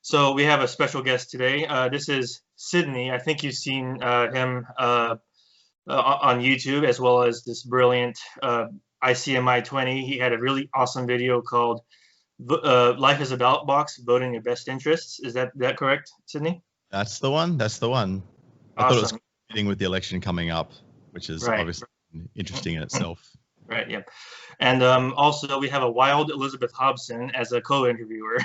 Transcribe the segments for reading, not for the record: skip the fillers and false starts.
So we have a special guest today. This is Sydney. I think you've seen him on YouTube, as well as this brilliant ICMI 20. He had a really awesome video called Life is a Ballot Box, Voting Your Best Interests. Is that correct, Sydney? That's the one. That's the one. I thought it was fitting with the election coming up, which is obviously interesting in itself. Right, yeah. And also we have a wild Elizabeth Hobson as a co-interviewer.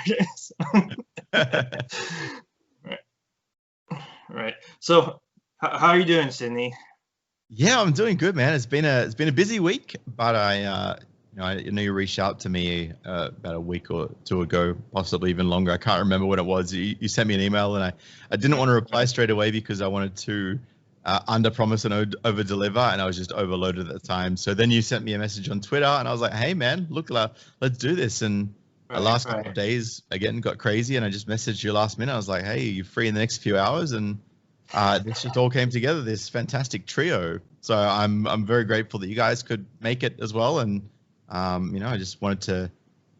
Right. So how are you doing, Sydney? Yeah, I'm doing good, man. It's been a busy week, but I know you reached out to me about a week or two ago, possibly even longer. I can't remember what it was. You sent me an email, and I didn't want to reply straight away because I wanted to under promise and over deliver, and I was just overloaded at the time. So then you sent me a message on Twitter, and I was like, hey man, look, let's do this. And the last couple of days again got crazy, and I just messaged you last minute. I was like, hey, you free in the next few hours? And this just all came together, this fantastic trio. So I'm very grateful that you guys could make it as well. And I just wanted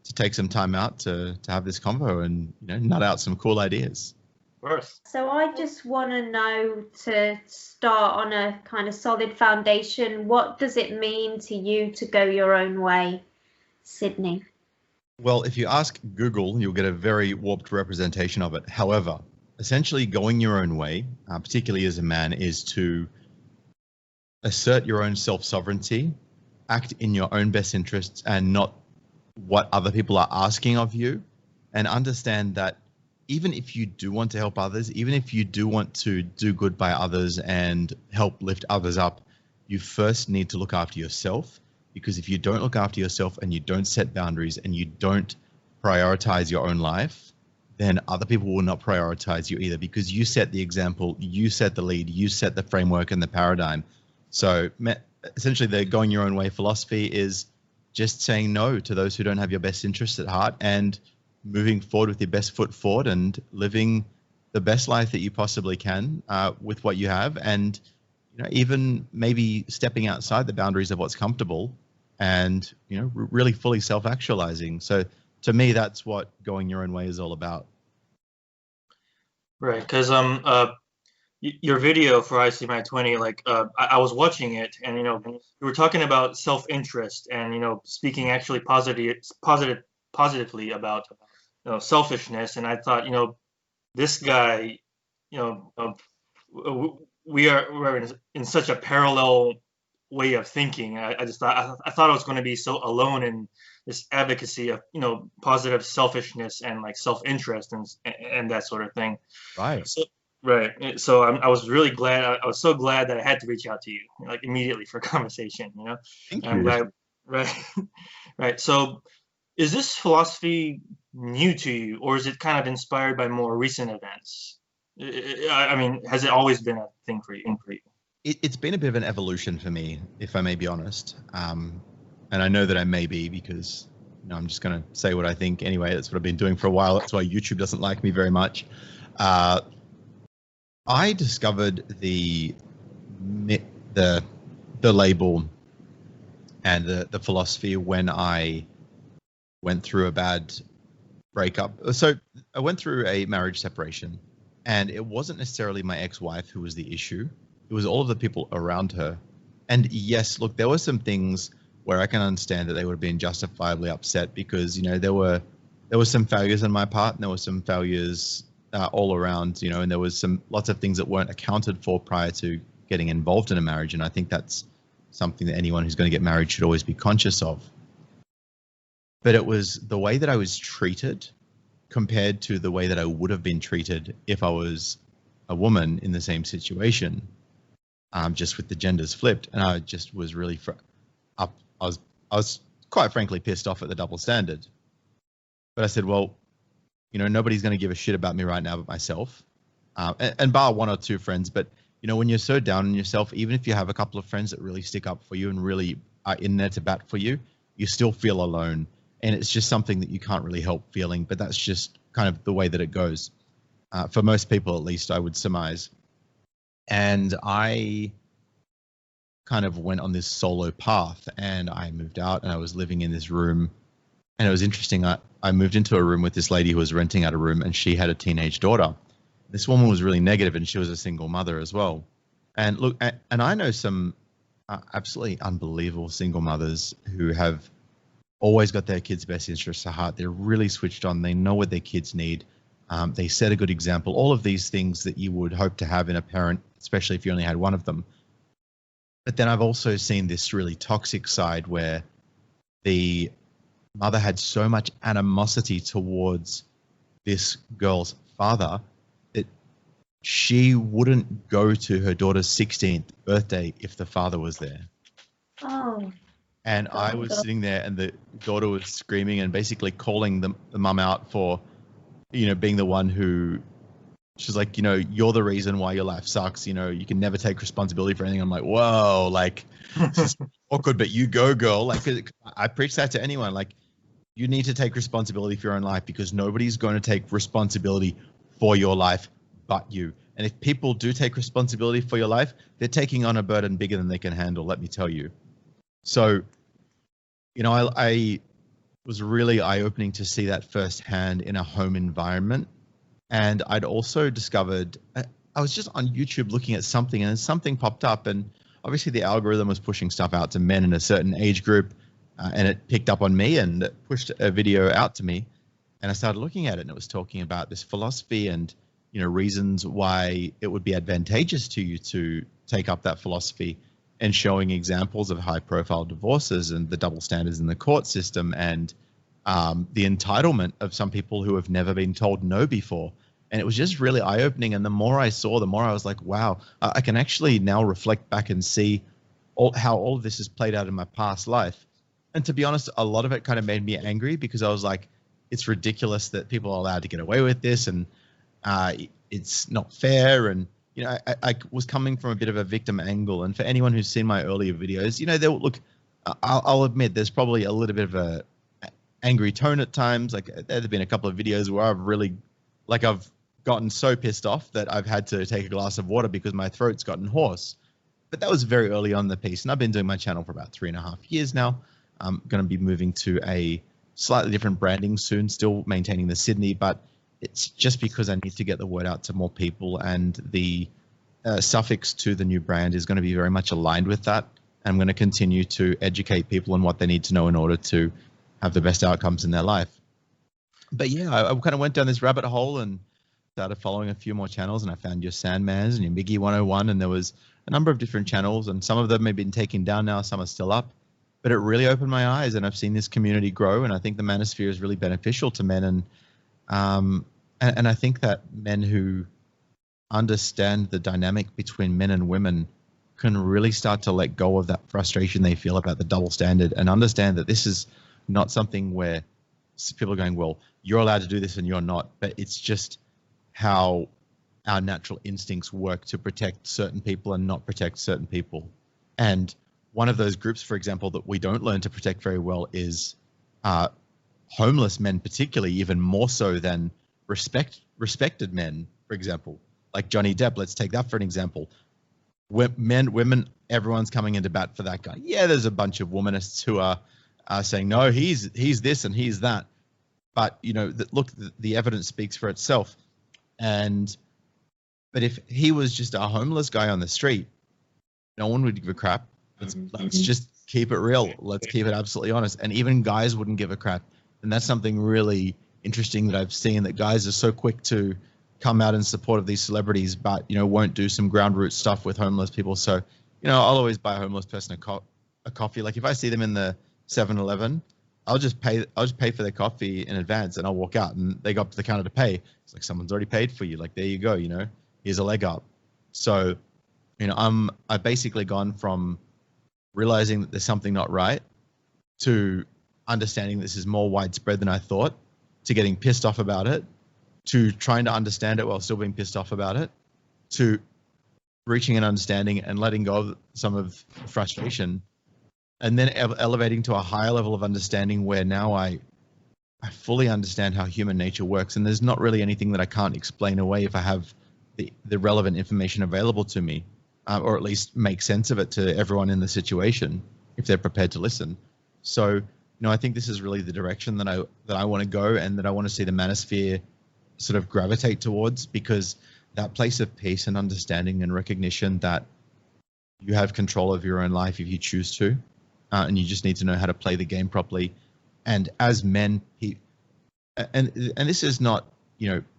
to take some time out to have this convo and nut out some cool ideas. So I just want to know, to start on a kind of solid foundation, what does it mean to you to go your own way, Sydney? Well, if you ask Google, you'll get a very warped representation of it. However, essentially going your own way, particularly as a man, is to assert your own self-sovereignty, act in your own best interests and not what other people are asking of you, and understand that even if you do want to help others, even if you do want to do good by others and help lift others up, you first need to look after yourself. Because if you don't look after yourself and you don't set boundaries and you don't prioritize your own life, then other people will not prioritize you either, because you set the example, you set the lead, you set the framework and the paradigm. So essentially the going your own way philosophy is just saying no to those who don't have your best interests at heart and moving forward with your best foot forward and living the best life that you possibly can with what you have, and even maybe stepping outside the boundaries of what's comfortable and really fully self-actualizing. So to me, that's what going your own way is all about. Right, because your video for ICMI 20, I was watching it, and you were talking about self-interest and speaking actually positively about selfishness, and I thought this guy, we're in such a parallel way of thinking. I thought I was going to be so alone in this advocacy of positive selfishness and like self-interest and that sort of thing. Right. So I was really glad. I was so glad that I had to reach out to you immediately for a conversation. Thank you. I'm glad. Right. So is this philosophy new to you, or is it kind of inspired by more recent events? I mean, has it always been a thing for you? It's been a bit of an evolution for me, if I may be honest. And I know that I may be, because I'm just going to say what I think anyway. That's what I've been doing for a while. That's why YouTube doesn't like me very much. I discovered the label and the philosophy when I went through a bad breakup. So I went through a marriage separation, and it wasn't necessarily my ex-wife who was the issue. It was all of the people around her. And yes, look, there were some things where I can understand that they would have been justifiably upset, because there were some failures on my part, and there were some failures all around, and there was lots of things that weren't accounted for prior to getting involved in a marriage. And I think that's something that anyone who's going to get married should always be conscious of. But it was the way that I was treated compared to the way that I would have been treated if I was a woman in the same situation, just with the genders flipped. And I just was really I was quite frankly pissed off at the double standard. But I said, well, nobody's going to give a shit about me right now but myself, and bar one or two friends. But when you're so down on yourself, even if you have a couple of friends that really stick up for you and really are in there to bat for you, you still feel alone. And it's just something that you can't really help feeling, but that's just kind of the way that it goes. For most people, at least, I would surmise. And I kind of went on this solo path, and I moved out, and I was living in this room. And it was interesting. I moved into a room with this lady who was renting out a room, and she had a teenage daughter. This woman was really negative, and she was a single mother as well. And look, and I know some absolutely unbelievable single mothers who have always got their kids' best interests at heart. They're really switched on. They know what their kids need. They set a good example. All of these things that you would hope to have in a parent, especially if you only had one of them. But then I've also seen this really toxic side where the mother had so much animosity towards this girl's father that she wouldn't go to her daughter's 16th birthday if the father was there. Oh. And I was sitting there, and the daughter was screaming and basically calling the mum out for, being the one who, she's like, you're the reason why your life sucks. You can never take responsibility for anything. I'm like, whoa, like, this is awkward, but you go, girl. Like, I preach that to anyone. Like, you need to take responsibility for your own life, because nobody's going to take responsibility for your life but you. And if people do take responsibility for your life, they're taking on a burden bigger than they can handle, let me tell you. So, I was really eye-opening to see that firsthand in a home environment. And I'd also discovered, I was just on YouTube looking at something, and something popped up, and obviously the algorithm was pushing stuff out to men in a certain age group, and it picked up on me and pushed a video out to me. And I started looking at it, and it was talking about this philosophy and, reasons why it would be advantageous to you to take up that philosophy, and showing examples of high-profile divorces and the double standards in the court system, and the entitlement of some people who have never been told no before. And it was just really eye-opening. And the more I saw, the more I was like, wow, I can actually now reflect back and see how all of this has played out in my past life. And to be honest, a lot of it kind of made me angry, because I was like, it's ridiculous that people are allowed to get away with this, and it's not fair. And I was coming from a bit of a victim angle. And for anyone who's seen my earlier videos, look, I'll admit there's probably a little bit of a angry tone at times. Like, there have been a couple of videos where I've gotten so pissed off that I've had to take a glass of water because my throat's gotten hoarse. But that was very early on in the piece. And I've been doing my channel for about 3.5 years now. I'm going to be moving to a slightly different branding soon, still maintaining the Sydney, but it's just because I need to get the word out to more people, and the suffix to the new brand is going to be very much aligned with that. I'm going to continue to educate people on what they need to know in order to have the best outcomes in their life. But yeah, I kind of went down this rabbit hole and started following a few more channels, and I found your Sandmans and your Miggy 101, and there was a number of different channels, and some of them have been taken down now, some are still up. But it really opened my eyes, and I've seen this community grow, and I think the manosphere is really beneficial to men. And I think that men who understand the dynamic between men and women can really start to let go of that frustration they feel about the double standard, and understand that this is not something where people are going, well, you're allowed to do this and you're not, but it's just how our natural instincts work to protect certain people and not protect certain people. And one of those groups, for example, that we don't learn to protect very well is homeless men, particularly, even more so than respected men, for example, like Johnny Depp. Let's take that for an example. Men, women, everyone's coming into bat for that guy. Yeah, there's a bunch of womanists who are saying, no, he's this and he's that. But, look, the evidence speaks for itself. But if he was just a homeless guy on the street, no one would give a crap. Let's just keep it real. Let's keep it absolutely honest. And even guys wouldn't give a crap. And that's something really interesting that I've seen, that guys are so quick to come out in support of these celebrities, but, won't do some ground root stuff with homeless people. So, I'll always buy a homeless person a coffee. Like, if I see them in the 7-Eleven, I'll just pay for their coffee in advance, and I'll walk out, and they go up to the counter to pay. It's like, someone's already paid for you. Like, there you go, here's a leg up. So, I've basically gone from realizing that there's something not right to understanding this is more widespread than I thought, to getting pissed off about it, to trying to understand it while still being pissed off about it, to reaching an understanding and letting go of some of frustration, and then elevating to a higher level of understanding where now I fully understand how human nature works. And there's not really anything that I can't explain away if I have the relevant information available to me, or at least make sense of it to everyone in the situation if they're prepared to listen. So I think this is really the direction that I want to go, and that I want to see the manosphere sort of gravitate towards, because that place of peace and understanding and recognition that you have control of your own life if you choose to, and you just need to know how to play the game properly. And as men, and this is not,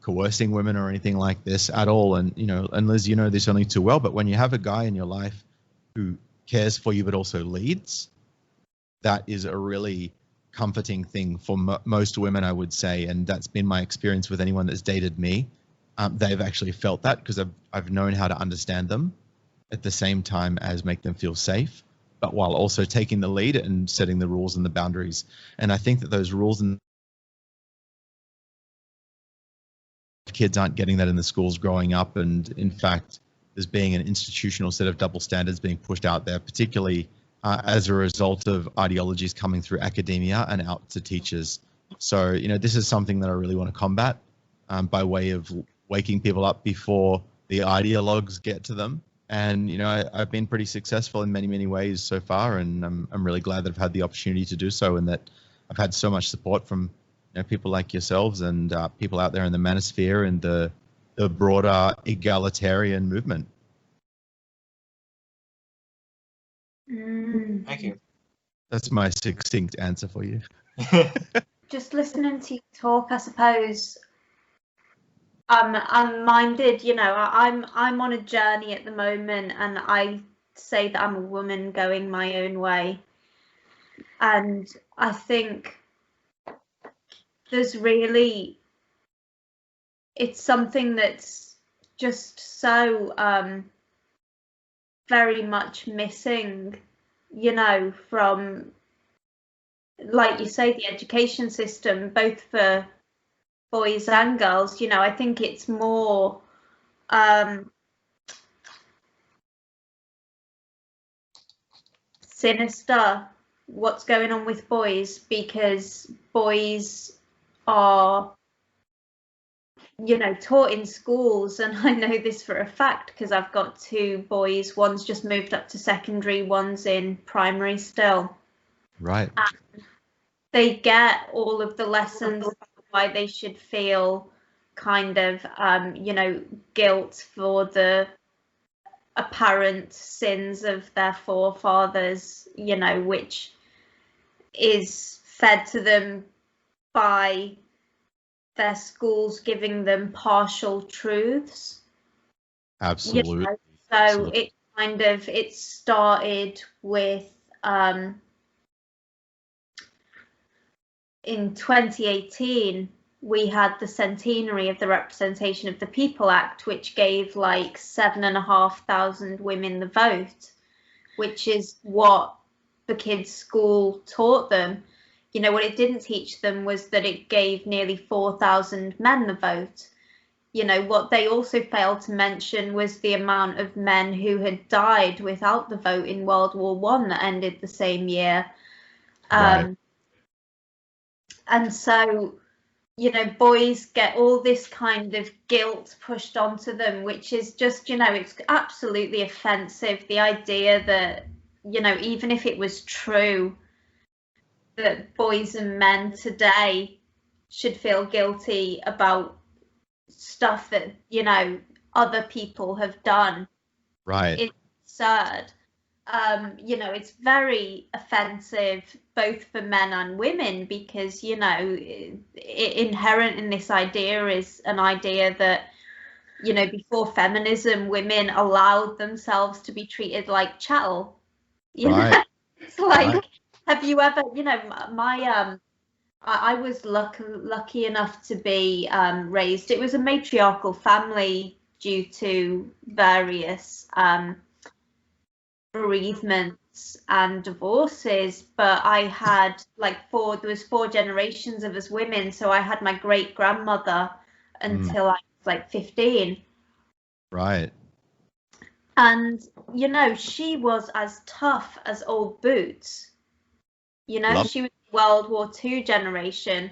coercing women or anything like this at all. And, and Liz, you know this only too well, but when you have a guy in your life who cares for you but also leads, that is a really comforting thing for most women, I would say. And that's been my experience with anyone that's dated me. They've actually felt that, because I've known how to understand them at the same time as make them feel safe, but while also taking the lead and setting the rules and the boundaries. And I think that those rules, and kids aren't getting that in the schools growing up. And in fact, there's being an institutional set of double standards being pushed out there, particularly as a result of ideologies coming through academia and out to teachers. So, this is something that I really want to combat by way of waking people up before the ideologues get to them. And, I've been pretty successful in many, many ways so far. And I'm really glad that I've had the opportunity to do so, and that I've had so much support from people like yourselves and people out there in the manosphere and the broader egalitarian movement. Thank you. That's my succinct answer for you. Just listening to you talk, I suppose I'm minded, I'm on a journey at the moment, and I say that I'm a woman going my own way. And I think it's something that's just so very much missing, from, like you say, the education system, both for boys and girls. I think it's more sinister what's going on with boys, because boys are taught in schools, and I know this for a fact because I've got two boys. One's just moved up to secondary, one's in primary still. Right. And they get all of the lessons why they should feel kind of guilt for the apparent sins of their forefathers, which is fed to them by their schools giving them partial truths. Absolutely. So Absolutely. it started with in 2018 we had the centenary of the Representation of the People Act, which gave like 7,500 women the vote, which is what the kids' school taught them. What it didn't teach them was that it gave nearly 4,000 men the vote. What they also failed to mention was the amount of men who had died without the vote in World War I that ended the same year. Right. And so, boys get all this kind of guilt pushed onto them, which is just, it's absolutely offensive. The idea that, even if it was true that boys and men today should feel guilty about stuff that, other people have done. Right. It's absurd. It's very offensive both for men and women, because, inherent in this idea is an idea that, before feminism, women allowed themselves to be treated like chattel. Right. It's like, right. Have you ever, I was lucky enough to be raised. It was a matriarchal family due to various bereavements and divorces, but I had there was 4 generations of us women, so I had my great grandmother until I was 15. Right. And she was as tough as old boots. She was World War II generation,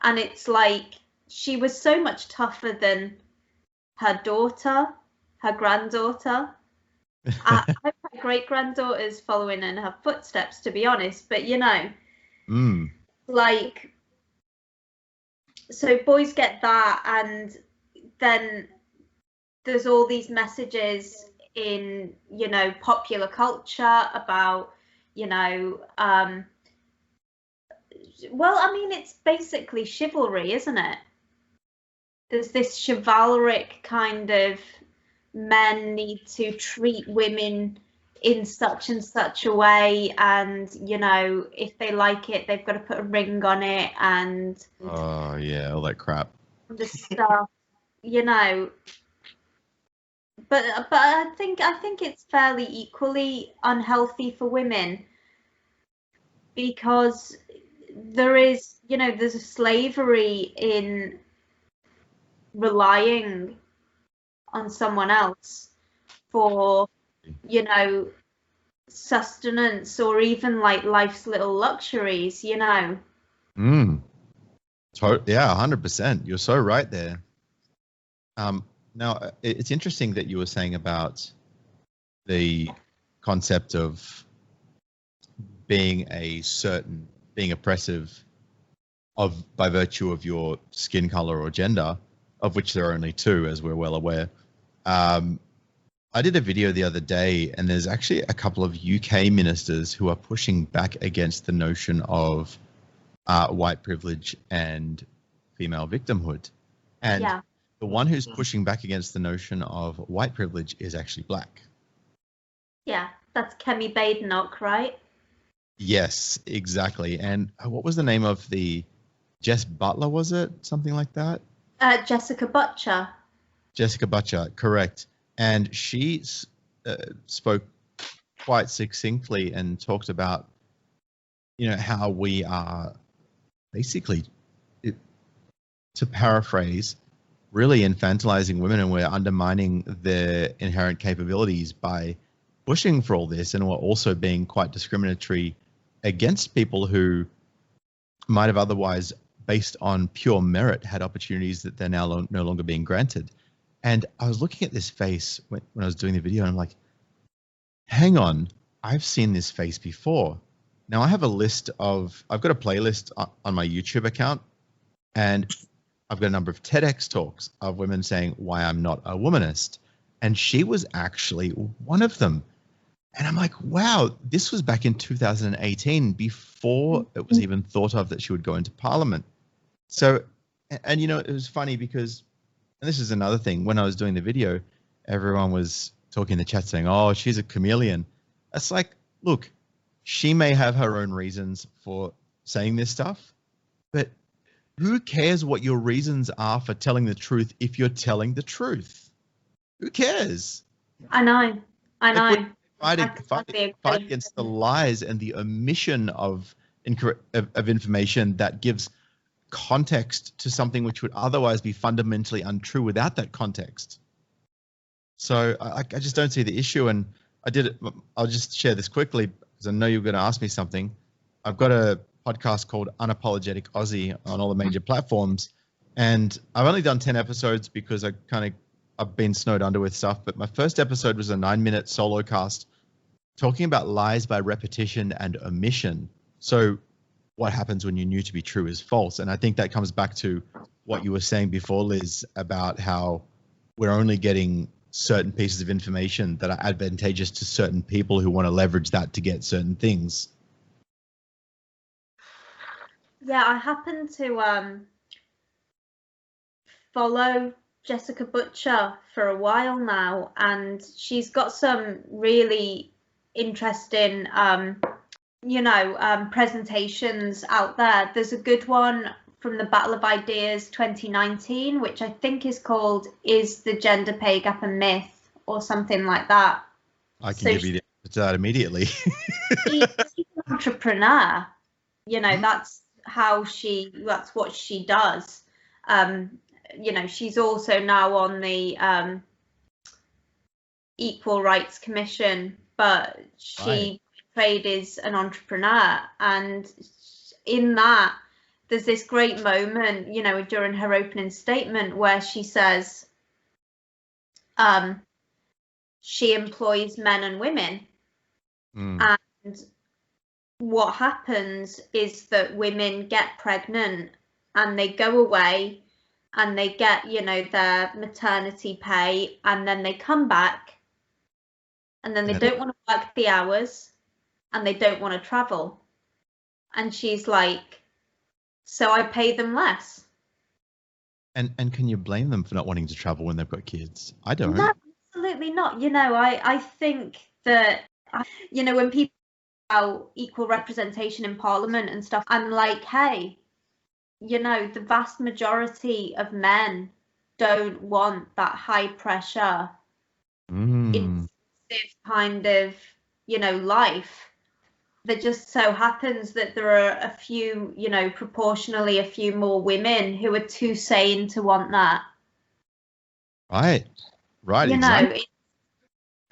and it's like she was so much tougher than her daughter, her granddaughter. I hope her great-granddaughter's following in her footsteps, to be honest, but Mm. Like, so boys get that, and then there's all these messages in, you know, popular culture about, you know, well, I mean, it's basically chivalry, isn't it? There's this chivalric kind of, men need to treat women in such and such a way, and, you know, if they like it, they've got to put a ring on it, and Oh yeah, all that crap. the stuff, you know. But I think it's fairly equally unhealthy for women, because there is, you know, there's a slavery in relying on someone else for, you know, sustenance, or even like life's little luxuries, you know. Mm. Yeah, 100%. You're so right there. Now, it's interesting that you were saying about the concept of being oppressive by virtue of your skin color or gender, of which there are only two, as we're well aware. I did a video the other day, and there's actually a couple of UK ministers who are pushing back against the notion of white privilege and female victimhood. And Yeah. the one who's pushing back against the notion of white privilege is actually black. Yeah, that's Kemi Badenoch, right? Yes, exactly. And what was the name of the Jess Butler, was it? Something like that? Jessica Butcher. Jessica Butcher, correct. And she spoke quite succinctly and talked about, you know, how we are basically, to paraphrase, really infantilizing women, and we're undermining their inherent capabilities by pushing for all this, and we're also being quite discriminatory against people who might have otherwise, based on pure merit, had opportunities that they're now no longer being granted. And I was looking at this face when I was doing the video, and I'm like, hang on, I've seen this face before. Now I have I've got a playlist on my YouTube account, and I've got a number of TEDx talks of women saying why I'm not a womanist. And she was actually one of them. And I'm like, wow, this was back in 2018, before it was even thought of that she would go into parliament. So, and you know, it was funny because, and this is another thing, when I was doing the video, everyone was talking in the chat saying, oh, she's a chameleon. It's like, look, she may have her own reasons for saying this stuff, but who cares what your reasons are for telling the truth if you're telling the truth? Who cares? I know. Fight against the lies and the omission of information that gives context to something which would otherwise be fundamentally untrue without that context. So I just don't see the issue. And I'll just share this quickly because I know you're going to ask me something. I've got a podcast called Unapologetic Aussie on all the major platforms, and I've only done 10 episodes because I've been snowed under with stuff, but my first episode was a 9-minute solo cast talking about lies by repetition and omission. So what happens when you knew to be true is false? And I think that comes back to what you were saying before, Liz, about how we're only getting certain pieces of information that are advantageous to certain people who want to leverage that to get certain things. Yeah, I happen to follow Jessica Butcher for a while now, and she's got some really interesting presentations out there. There's a good one from the Battle of Ideas 2019, which I think is called Is the Gender Pay Gap a Myth, or something like that. I can give you the answer to that immediately. She's an entrepreneur, you know, that's what she does. You know, she's also now on the Equal Rights Commission, but she trade is an entrepreneur, and in that there's this great moment, you know, during her opening statement where she says she employs men and women, and what happens is that women get pregnant and they go away and they get, you know, their maternity pay, and then they come back and then they don't want to work the hours and they don't want to travel. And she's like, so I pay them less. And can you blame them for not wanting to travel when they've got kids? I don't. No, absolutely not. You know, I think that, you know, when people about equal representation in Parliament and stuff, I'm like, hey, you know, the vast majority of men don't want that high pressure, intensive kind of, you know, life. There just so happens that there are a few, you know, proportionally a few more women who are too sane to want that. Right. You Exactly.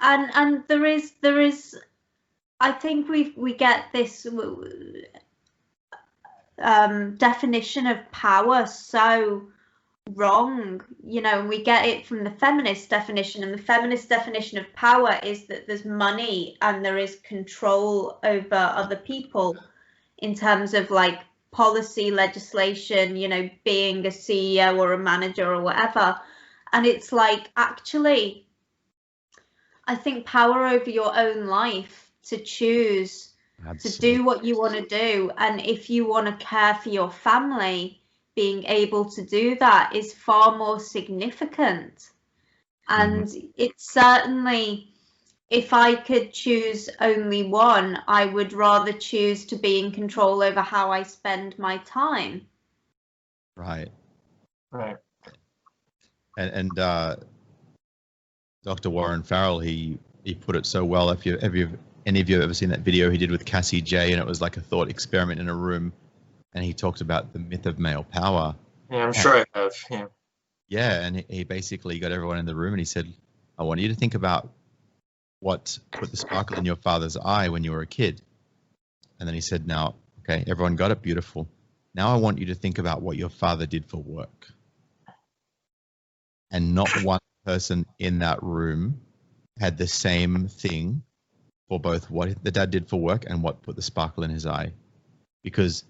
know, and there is, I think we get this definition of power so wrong, you know, and we get it from the feminist definition, and the feminist definition of power is that there's money and there is control over other people in terms of like policy, legislation, you know, being a CEO or a manager or whatever. And it's like, actually, I think power over your own life to choose to do what you want to do, and if you want to care for your family, being able to do that is far more significant. And it's certainly, if I could choose only one, I would rather choose to be in control over how I spend my time. Right. And Dr. Warren Farrell, he put it so well. If any of you have ever seen that video he did with Cassie J, and it was like a thought experiment in a room, and he talked about the myth of male power. Yeah, I'm sure I have. Yeah. Yeah, and he basically got everyone in the room and he said, I want you to think about what put the sparkle in your father's eye when you were a kid. And then he said, now, okay, everyone got it, beautiful. Now I want you to think about what your father did for work. And not one person in that room had the same thing for both what the dad did for work and what put the sparkle in his eye. Because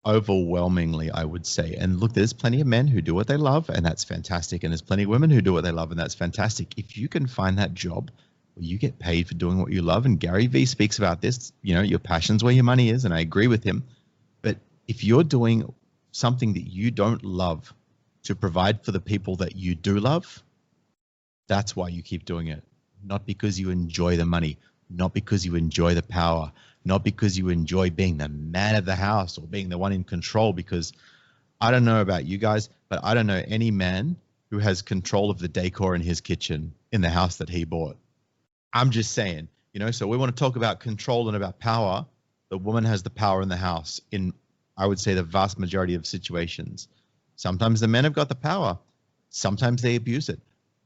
overwhelmingly, I would say, and look, there's plenty of men who do what they love, and that's fantastic. And there's plenty of women who do what they love, and that's fantastic. If you can find that job where you get paid for doing what you love, and Gary Vee speaks about this, you know, your passion's where your money is, and I agree with him. But if you're doing something that you don't love to provide for the people that you do love, that's why you keep doing it. Not because you enjoy the money, not because you enjoy the power, not because you enjoy being the man of the house or being the one in control. Because I don't know about you guys, but I don't know any man who has control of the decor in his kitchen in the house that he bought. I'm just saying, you know, so we want to talk about control and about power. The woman has the power in the house in, I would say, the vast majority of situations. Sometimes the men have got the power. Sometimes they abuse it.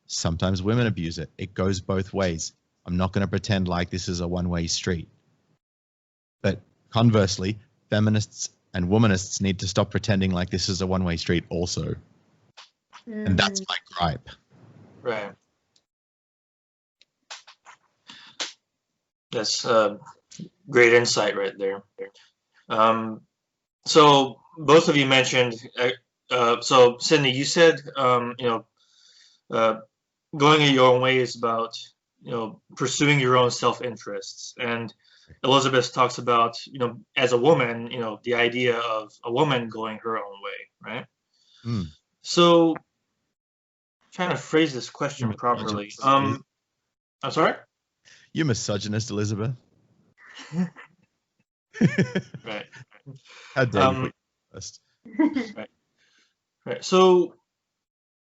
Sometimes women abuse it. It goes both ways. I'm not going to pretend like this is a one-way street. But conversely, feminists and womanists need to stop pretending like this is a one-way street also. And that's my gripe. Right. That's great insight right there. So both of you mentioned, so Sydney, you said, you know, going your own way is about, you know, pursuing your own self-interests. And Elizabeth talks about, you know, as a woman, you know, the idea of a woman going her own way, right? So trying to phrase this question properly. I'm sorry? You misogynist, Elizabeth. Right. How dare you put first? Right. So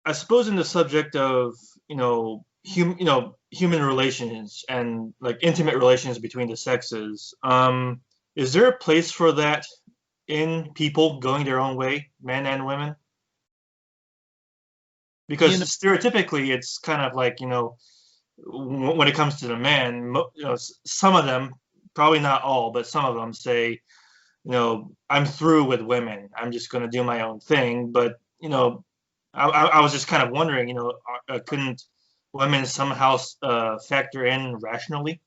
I suppose in the subject of, you know, human relations and like intimate relations between the sexes, is there a place for that in people going their own way, men and women? Because stereotypically, it's kind of like, you know, when it comes to the men, you know, some of them, probably not all, but some of them say, you know, I'm through with women. I'm just going to do my own thing. But, you know, I was just kind of wondering, you know, couldn't women somehow factor in rationally?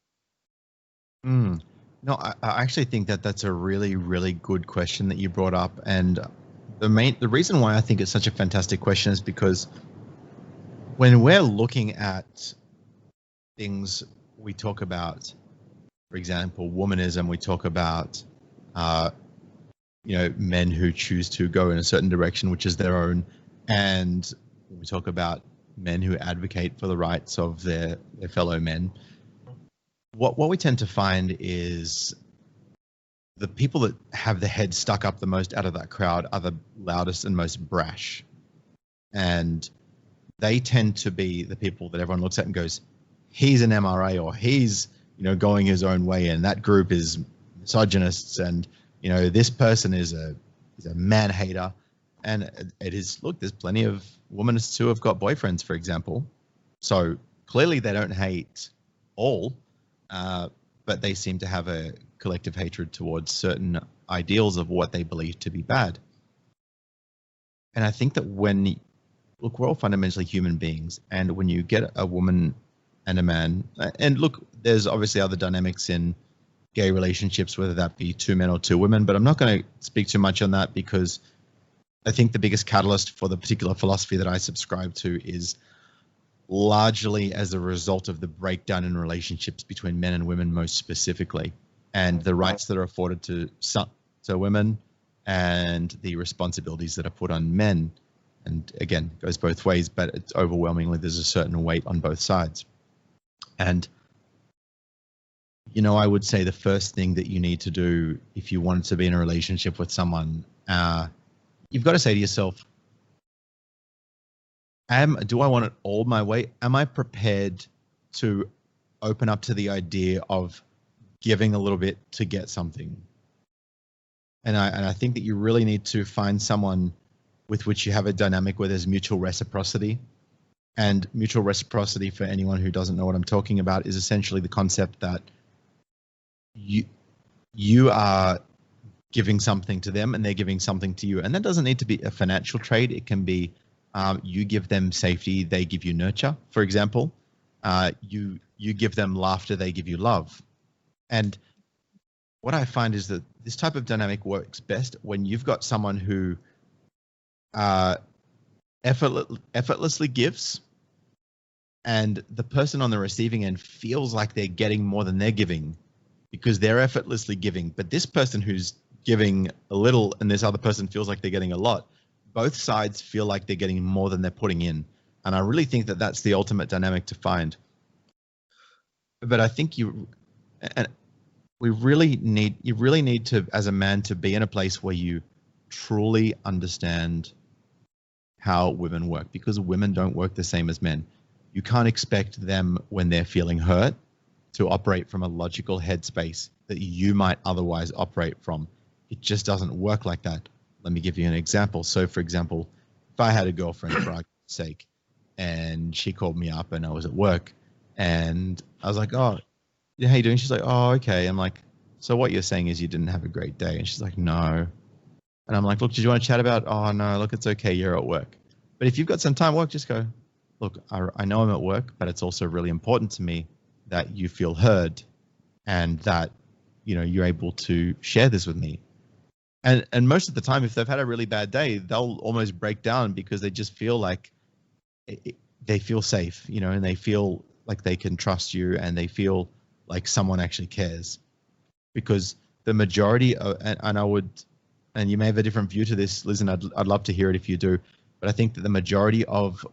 No, I actually think that that's a really, really good question that you brought up. And the reason why I think it's such a fantastic question is because when we're looking at things, we talk about, for example, womanism, we talk about, men who choose to go in a certain direction, which is their own. And we talk about men who advocate for the rights of their fellow men. What we tend to find is the people that have the head stuck up the most out of that crowd are the loudest and most brash. And they tend to be the people that everyone looks at and goes, he's an MRA, or he's, going his own way, and that group is misogynists, and, this person is a man hater. And it is, look, there's plenty of womanists who have got boyfriends, for example. So clearly they don't hate all, but they seem to have a collective hatred towards certain ideals of what they believe to be bad. And I think that look, we're all fundamentally human beings, and when you get a woman and a man, and look, there's obviously other dynamics in gay relationships, whether that be two men or two women, but I'm not going to speak too much on that because I think the biggest catalyst for the particular philosophy that I subscribe to is largely as a result of the breakdown in relationships between men and women, most specifically, and the rights that are afforded to women and the responsibilities that are put on men. And again, it goes both ways, but it's overwhelmingly, there's a certain weight on both sides. And, I would say the first thing that you need to do if you wanted to be in a relationship with someone, you've got to say to yourself, do I want it all my way? Am I prepared to open up to the idea of giving a little bit to get something? And I think that you really need to find someone with which you have a dynamic where there's mutual reciprocity. And mutual reciprocity, for anyone who doesn't know what I'm talking about, is essentially the concept that you are giving something to them and they're giving something to you. And that doesn't need to be a financial trade. It can be you give them safety, they give you nurture, for example. You give them laughter, they give you love. And what I find is that this type of dynamic works best when you've got someone who effortlessly gives, and the person on the receiving end feels like they're getting more than they're giving because they're effortlessly giving. But this person who's giving a little and this other person feels like they're getting a lot, both sides feel like they're getting more than they're putting in. And I really think that that's the ultimate dynamic to find. But I think you really need to, as a man, to be in a place where you truly understand how women work, because women don't work the same as men. You can't expect them, when they're feeling hurt, to operate from a logical headspace that you might otherwise operate from. It just doesn't work like that. Let me give you an example. So, for example, if I had a girlfriend, for argument's sake, and she called me up and I was at work, and I was like, oh, yeah, how you doing? She's like, oh, okay. I'm like, so what you're saying is you didn't have a great day? And she's like, no. And I'm like, look, did you want to chat about? Oh, no, look, it's okay. You're at work. But if you've got some time at work, just go, look, I know I'm at work, but it's also really important to me that you feel heard and that, you're able to share this with me. And most of the time, if they've had a really bad day, they'll almost break down because they just feel like they feel safe, and they feel like they can trust you and they feel like someone actually cares. Because the majority of, and you may have a different view to this, Liz, and I'd love to hear it if you do, but I think that the majority of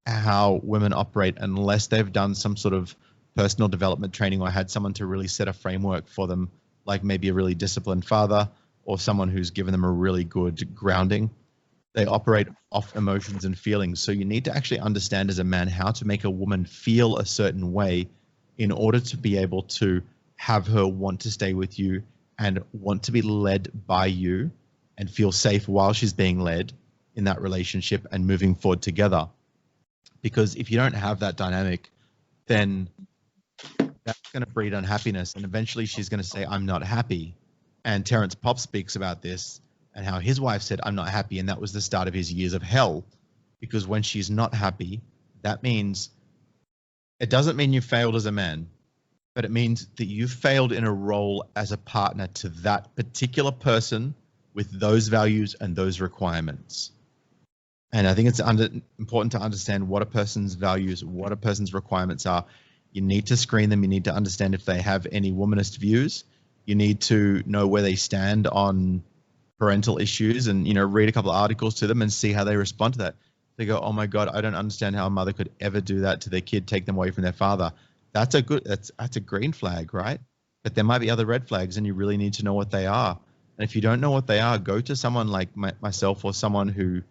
how women operate, unless they've done some sort of personal development training or had someone to really set a framework for them, like maybe a really disciplined father or someone who's given them a really good grounding, they operate off emotions and feelings. So you need to actually understand as a man how to make a woman feel a certain way in order to be able to have her want to stay with you and want to be led by you and feel safe while she's being led in that relationship and moving forward together. Because if you don't have that dynamic, then that's going to breed unhappiness. And eventually she's going to say, I'm not happy. And Terrence Popp speaks about this and how his wife said, I'm not happy. And that was the start of his years of hell. Because when she's not happy, that means, it doesn't mean you failed as a man. but it means that you failed in a role as a partner to that particular person with those values and those requirements. And I think it's important to understand what a person's values, what a person's requirements are. You need to screen them. You need to understand if they have any womanist views. You need to know where they stand on parental issues and, read a couple of articles to them and see how they respond to that. They go, oh my God, I don't understand how a mother could ever do that to their kid, take them away from their father. That's a green flag, right? But there might be other red flags and you really need to know what they are. And if you don't know what they are, go to someone like myself or someone who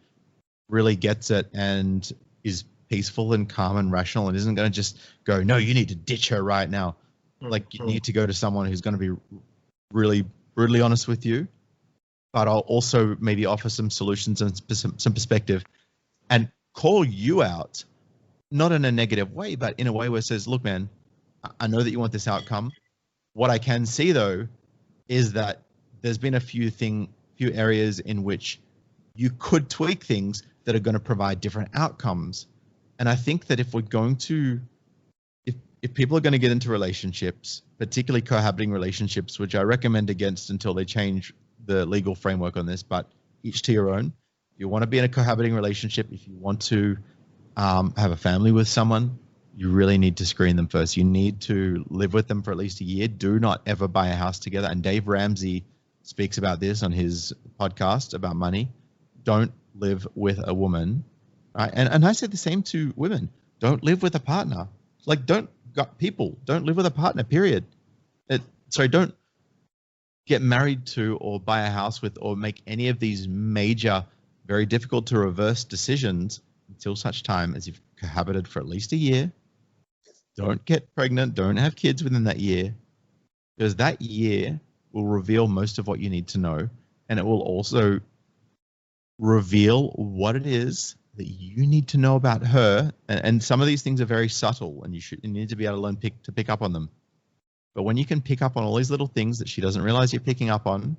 really gets it and is peaceful and calm and rational and isn't going to just go, no, you need to ditch her right now. Like you need to go to someone who's going to be really brutally honest with you, but I'll also maybe offer some solutions and some perspective and call you out, not in a negative way, but in a way where it says, look, man, I know that you want this outcome. What I can see though, is that there's been a few areas in which you could tweak things that are going to provide different outcomes. And I think that if people are going to get into relationships, particularly cohabiting relationships, which I recommend against until they change the legal framework on this, but each to your own. If you want to be in a cohabiting relationship, if you want to have a family with someone, you really need to screen them first. You need to live with them for at least a year. Do not ever buy a house together. And Dave Ramsey speaks about this on his podcast about money. Don't live with a woman. Right? And I say the same to women. Don't live with a partner. Like don't live with a partner, period. Don't get married to or buy a house with or make any of these major, very difficult to reverse decisions until such time as you've cohabited for at least a year. Don't get pregnant. Don't have kids within that year, because that year will reveal most of what you need to know. And it will also reveal what it is that you need to know about her. And some of these things are very subtle and you need to be able to learn to pick up on them. But when you can pick up on all these little things that she doesn't realize you're picking up on,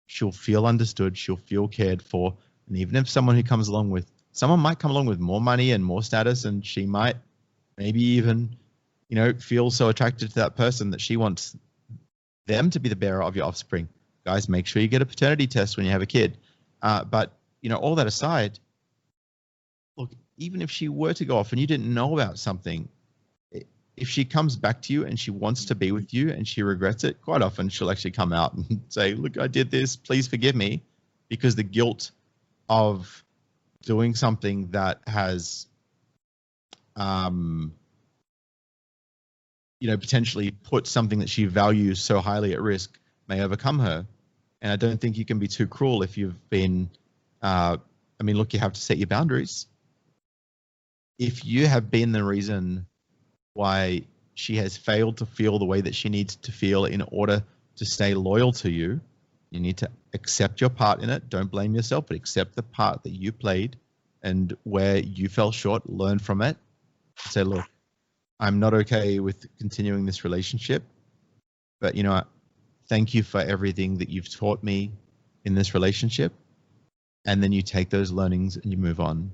she'll feel understood, she'll feel cared for. And even if someone might come along with more money and more status, and she might maybe even, feel so attracted to that person that she wants them to be the bearer of your offspring. Guys, make sure you get a paternity test when you have a kid. But all that aside, look, even if she were to go off and you didn't know about something, if she comes back to you and she wants to be with you and she regrets it, quite often she'll actually come out and say, look, I did this, please forgive me, because the guilt of doing something that has, potentially put something that she values so highly at risk may overcome her. And I don't think you can be too cruel if you've been, look, you have to set your boundaries. If you have been the reason why she has failed to feel the way that she needs to feel in order to stay loyal to you, you need to accept your part in it. Don't blame yourself, but accept the part that you played and where you fell short, learn from it. Say, look, I'm not okay with continuing this relationship, but thank you for everything that you've taught me in this relationship. And then you take those learnings and you move on.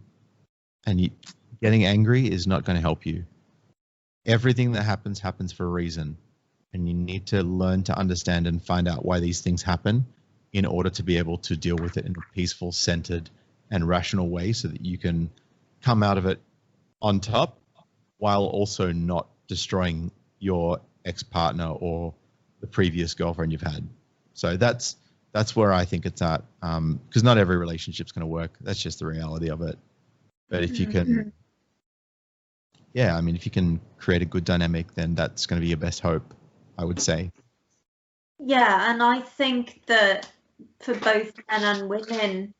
And getting angry is not going to help you. Everything that happens for a reason. And you need to learn to understand and find out why these things happen in order to be able to deal with it in a peaceful, centered, and rational way so that you can come out of it on top while also not destroying your ex-partner or the previous girlfriend you've had. So that's where I think it's at, because not every relationship's going to work. That's just the reality of it. But if you can, if you can create a good dynamic, then that's going to be your best hope, I would say. Yeah, and I think that for both men and women,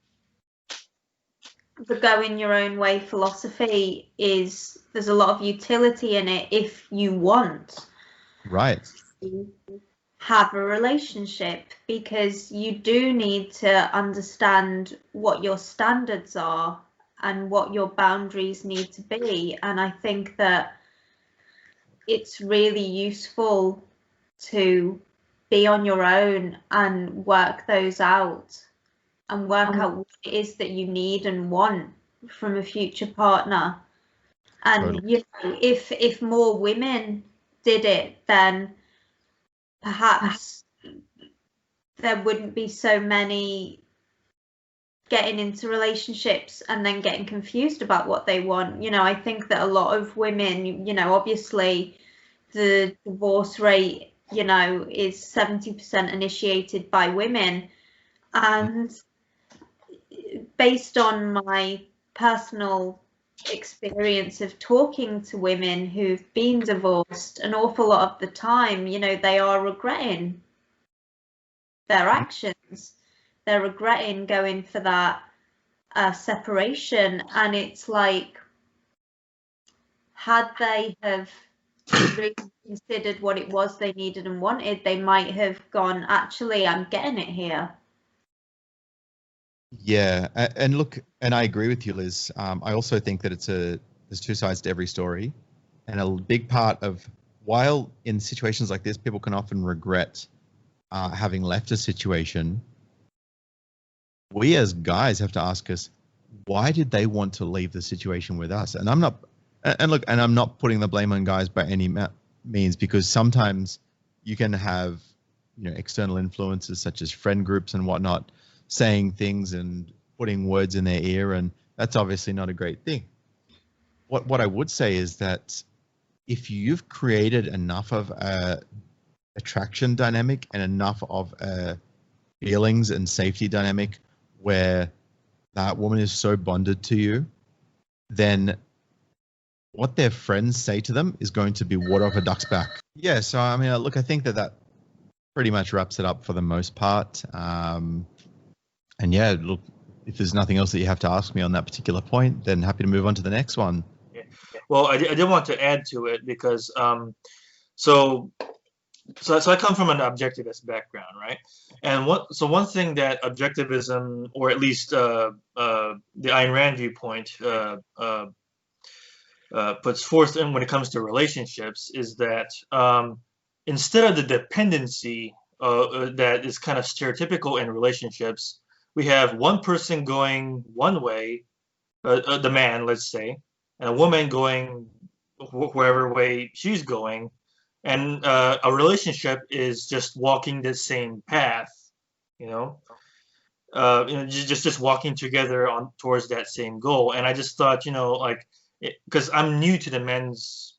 the going your own way philosophy there's a lot of utility in it if you want to have a relationship, because you do need to understand what your standards are and what your boundaries need to be. And I think that it's really useful to be on your own and work those out and work out what it is that you need and want from a future partner. And if more women did it, then perhaps there wouldn't be so many getting into relationships and then getting confused about what they want. You know, I think that a lot of women, you know, obviously the divorce rate, you know, is 70% initiated by women. And based on my personal experience of talking to women who've been divorced, an awful lot of the time, you know, they are regretting their actions. They're regretting going for that separation. And it's like, had they have really considered what it was they needed and wanted, they might have gone, actually, I'm getting it here. Yeah, and look, and I agree with you, Liz. I also think that there's two sides to every story, and a big part of, while in situations like this, people can often regret having left a situation, we as guys have to ask us, why did they want to leave the situation with us? And I'm not putting the blame on guys by any means, because sometimes you can have, you know, external influences such as friend groups and whatnot saying things and putting words in their ear, and that's obviously not a great thing. What I would say is that if you've created enough of a attraction dynamic and enough of a feelings and safety dynamic where that woman is so bonded to you, then what their friends say to them is going to be water off a duck's back. Yeah, so I mean, look, I think that pretty much wraps it up for the most part. And yeah, look, if there's nothing else that you have to ask me on that particular point, then happy to move on to the next one. Yeah. Well, I did want to add to it because so I come from an objectivist background, right? And one thing that objectivism, or at least the Ayn Rand viewpoint, puts forth in when it comes to relationships is that instead of the dependency that is kind of stereotypical in relationships, we have one person going one way, the man, let's say, and a woman going wherever way she's going, and a relationship is just walking the same path, you know, just walking together on towards that same goal. And I just thought, you know, like, because I'm new to the men's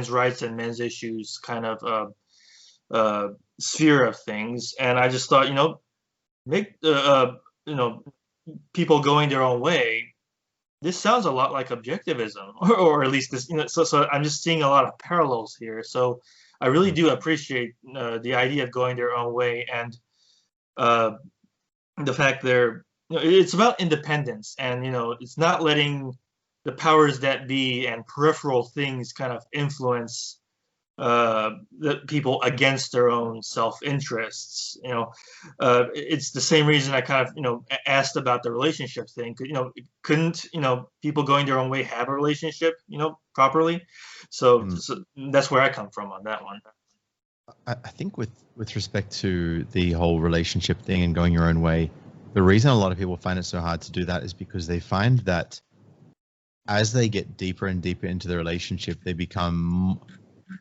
rights and men's issues kind of sphere of things, and I just thought, you know, make you know, people going their own way. This sounds a lot like objectivism, or at least this, you know. So I'm just seeing a lot of parallels here. So I really do appreciate the idea of going their own way, and the fact you know, it's about independence, and you know, it's not letting the powers that be and peripheral things kind of influence the people against their own self-interests. You know, it's the same reason I kind of, you know, asked about the relationship thing. You know, couldn't, you know, people going their own way have a relationship, you know, properly? So that's where I come from on that one. I think with respect to the whole relationship thing and going your own way, the reason a lot of people find it so hard to do that is because they find that as they get deeper and deeper into the relationship, they become.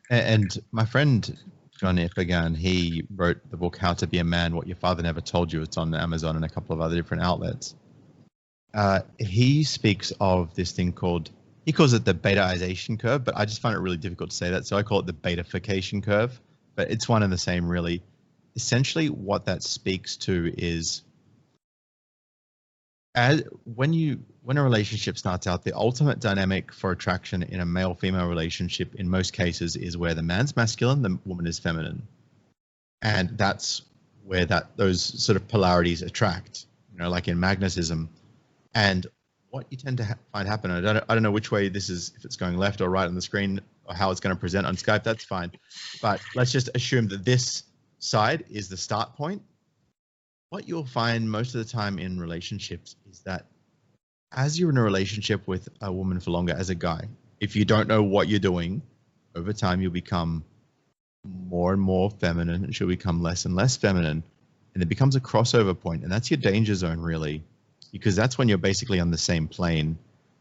And my friend John Ippagan, he wrote the book How to Be a Man, What Your Father Never Told You. It's on Amazon and a couple of other different outlets. He speaks of this thing called, he calls it the betaization curve, but I just find it really difficult to say that, so I call it the betafication curve, but it's one and the same really. Essentially what that speaks to is when a relationship starts out, the ultimate dynamic for attraction in a male-female relationship in most cases is where the man's masculine, the woman is feminine. And that's where those sort of polarities attract, you know, like in magnetism. And what you tend to find happen, I don't know which way this is, if it's going left or right on the screen or how it's going to present on Skype, that's fine. But let's just assume that this side is the start point. What you'll find most of the time in relationships is that as you're in a relationship with a woman for longer, as a guy, if you don't know what you're doing, over time you'll become more and more feminine, and she'll become less and less feminine. And it becomes a crossover point, and that's your danger zone, really, because that's when you're basically on the same plane.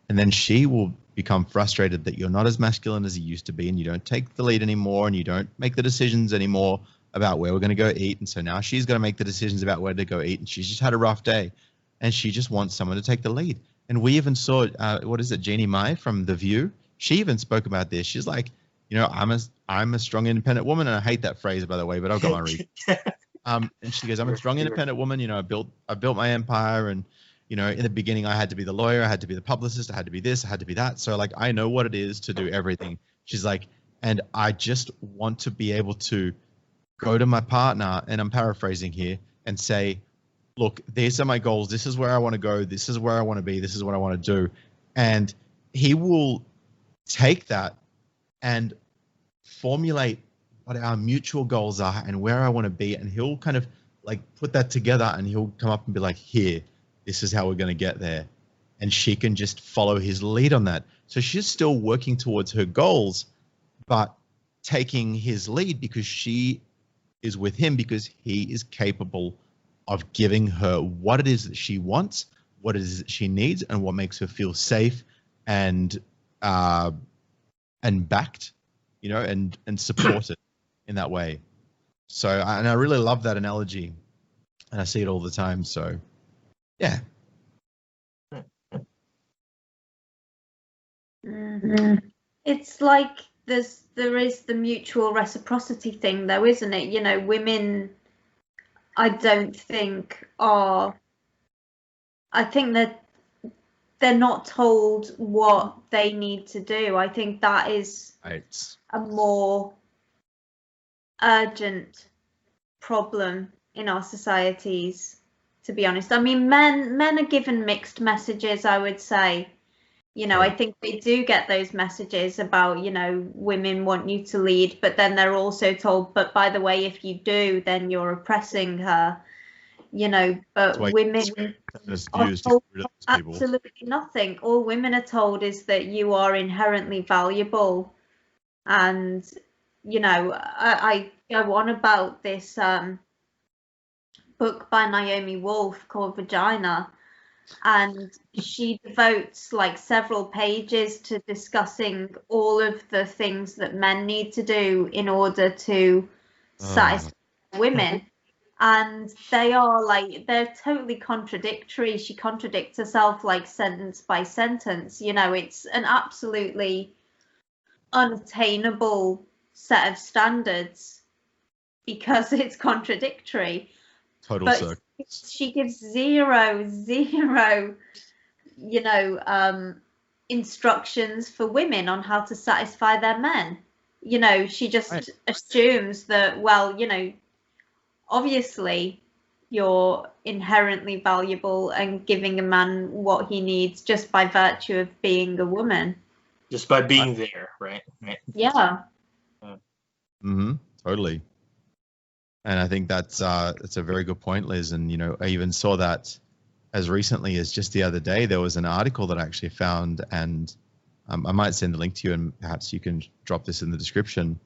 And then she will become frustrated that you're not as masculine as you used to be, and you don't take the lead anymore, and you don't make the decisions anymore about where we're going to go eat. And so now she's going to make the decisions about where to go eat, and she's just had a rough day, and she just wants someone to take the lead. And we even saw, what is it, Jeannie Mai from The View? She even spoke about this. She's like, I'm a strong, independent woman, and I hate that phrase, by the way, but I've got my reason. And she goes, I'm a strong, independent woman. I built my empire, and in the beginning, I had to be the lawyer, I had to be the publicist, I had to be this, I had to be that. So like, I know what it is to do everything. She's like, and I just want to be able to go to my partner, and I'm paraphrasing here, and say, look, these are my goals. This is where I want to go. This is where I want to be. This is what I want to do. And he will take that and formulate what our mutual goals are and where I want to be. And he'll kind of like put that together, and he'll come up and be like, here, this is how we're going to get there. And she can just follow his lead on that. So she's still working towards her goals, but taking his lead because she is with him, because he is capable of giving her what it is that she wants, what it is that she needs, and what makes her feel safe and backed, and supported in that way. So, and I really love that analogy, and I see it all the time. So, yeah. Mm-hmm. It's like there is the mutual reciprocity thing, though, isn't it? Women, I don't think I think that they're not told what they need to do. I think that is a more urgent problem in our societies, to be honest. I mean, men are given mixed messages, I would say. I think they do get those messages about, women want you to lead, but then they're also told, but by the way, if you do, then you're oppressing her. But women are told absolutely nothing. All women are told is that you are inherently valuable. And, I go on about this book by Naomi Wolf called Vagina, and she devotes like several pages to discussing all of the things that men need to do in order to satisfy women. And they're totally contradictory. She contradicts herself like sentence by sentence. It's an absolutely unattainable set of standards because it's contradictory. But she gives zero, instructions for women on how to satisfy their men. She just assumes that, well, obviously you're inherently valuable and giving a man what he needs just by virtue of being a woman. Just by being there, right? Yeah. Totally. And I think that's a very good point, Liz. And, I even saw that as recently as just the other day. There was an article that I actually found, and I might send the link to you, and perhaps you can drop this in the description.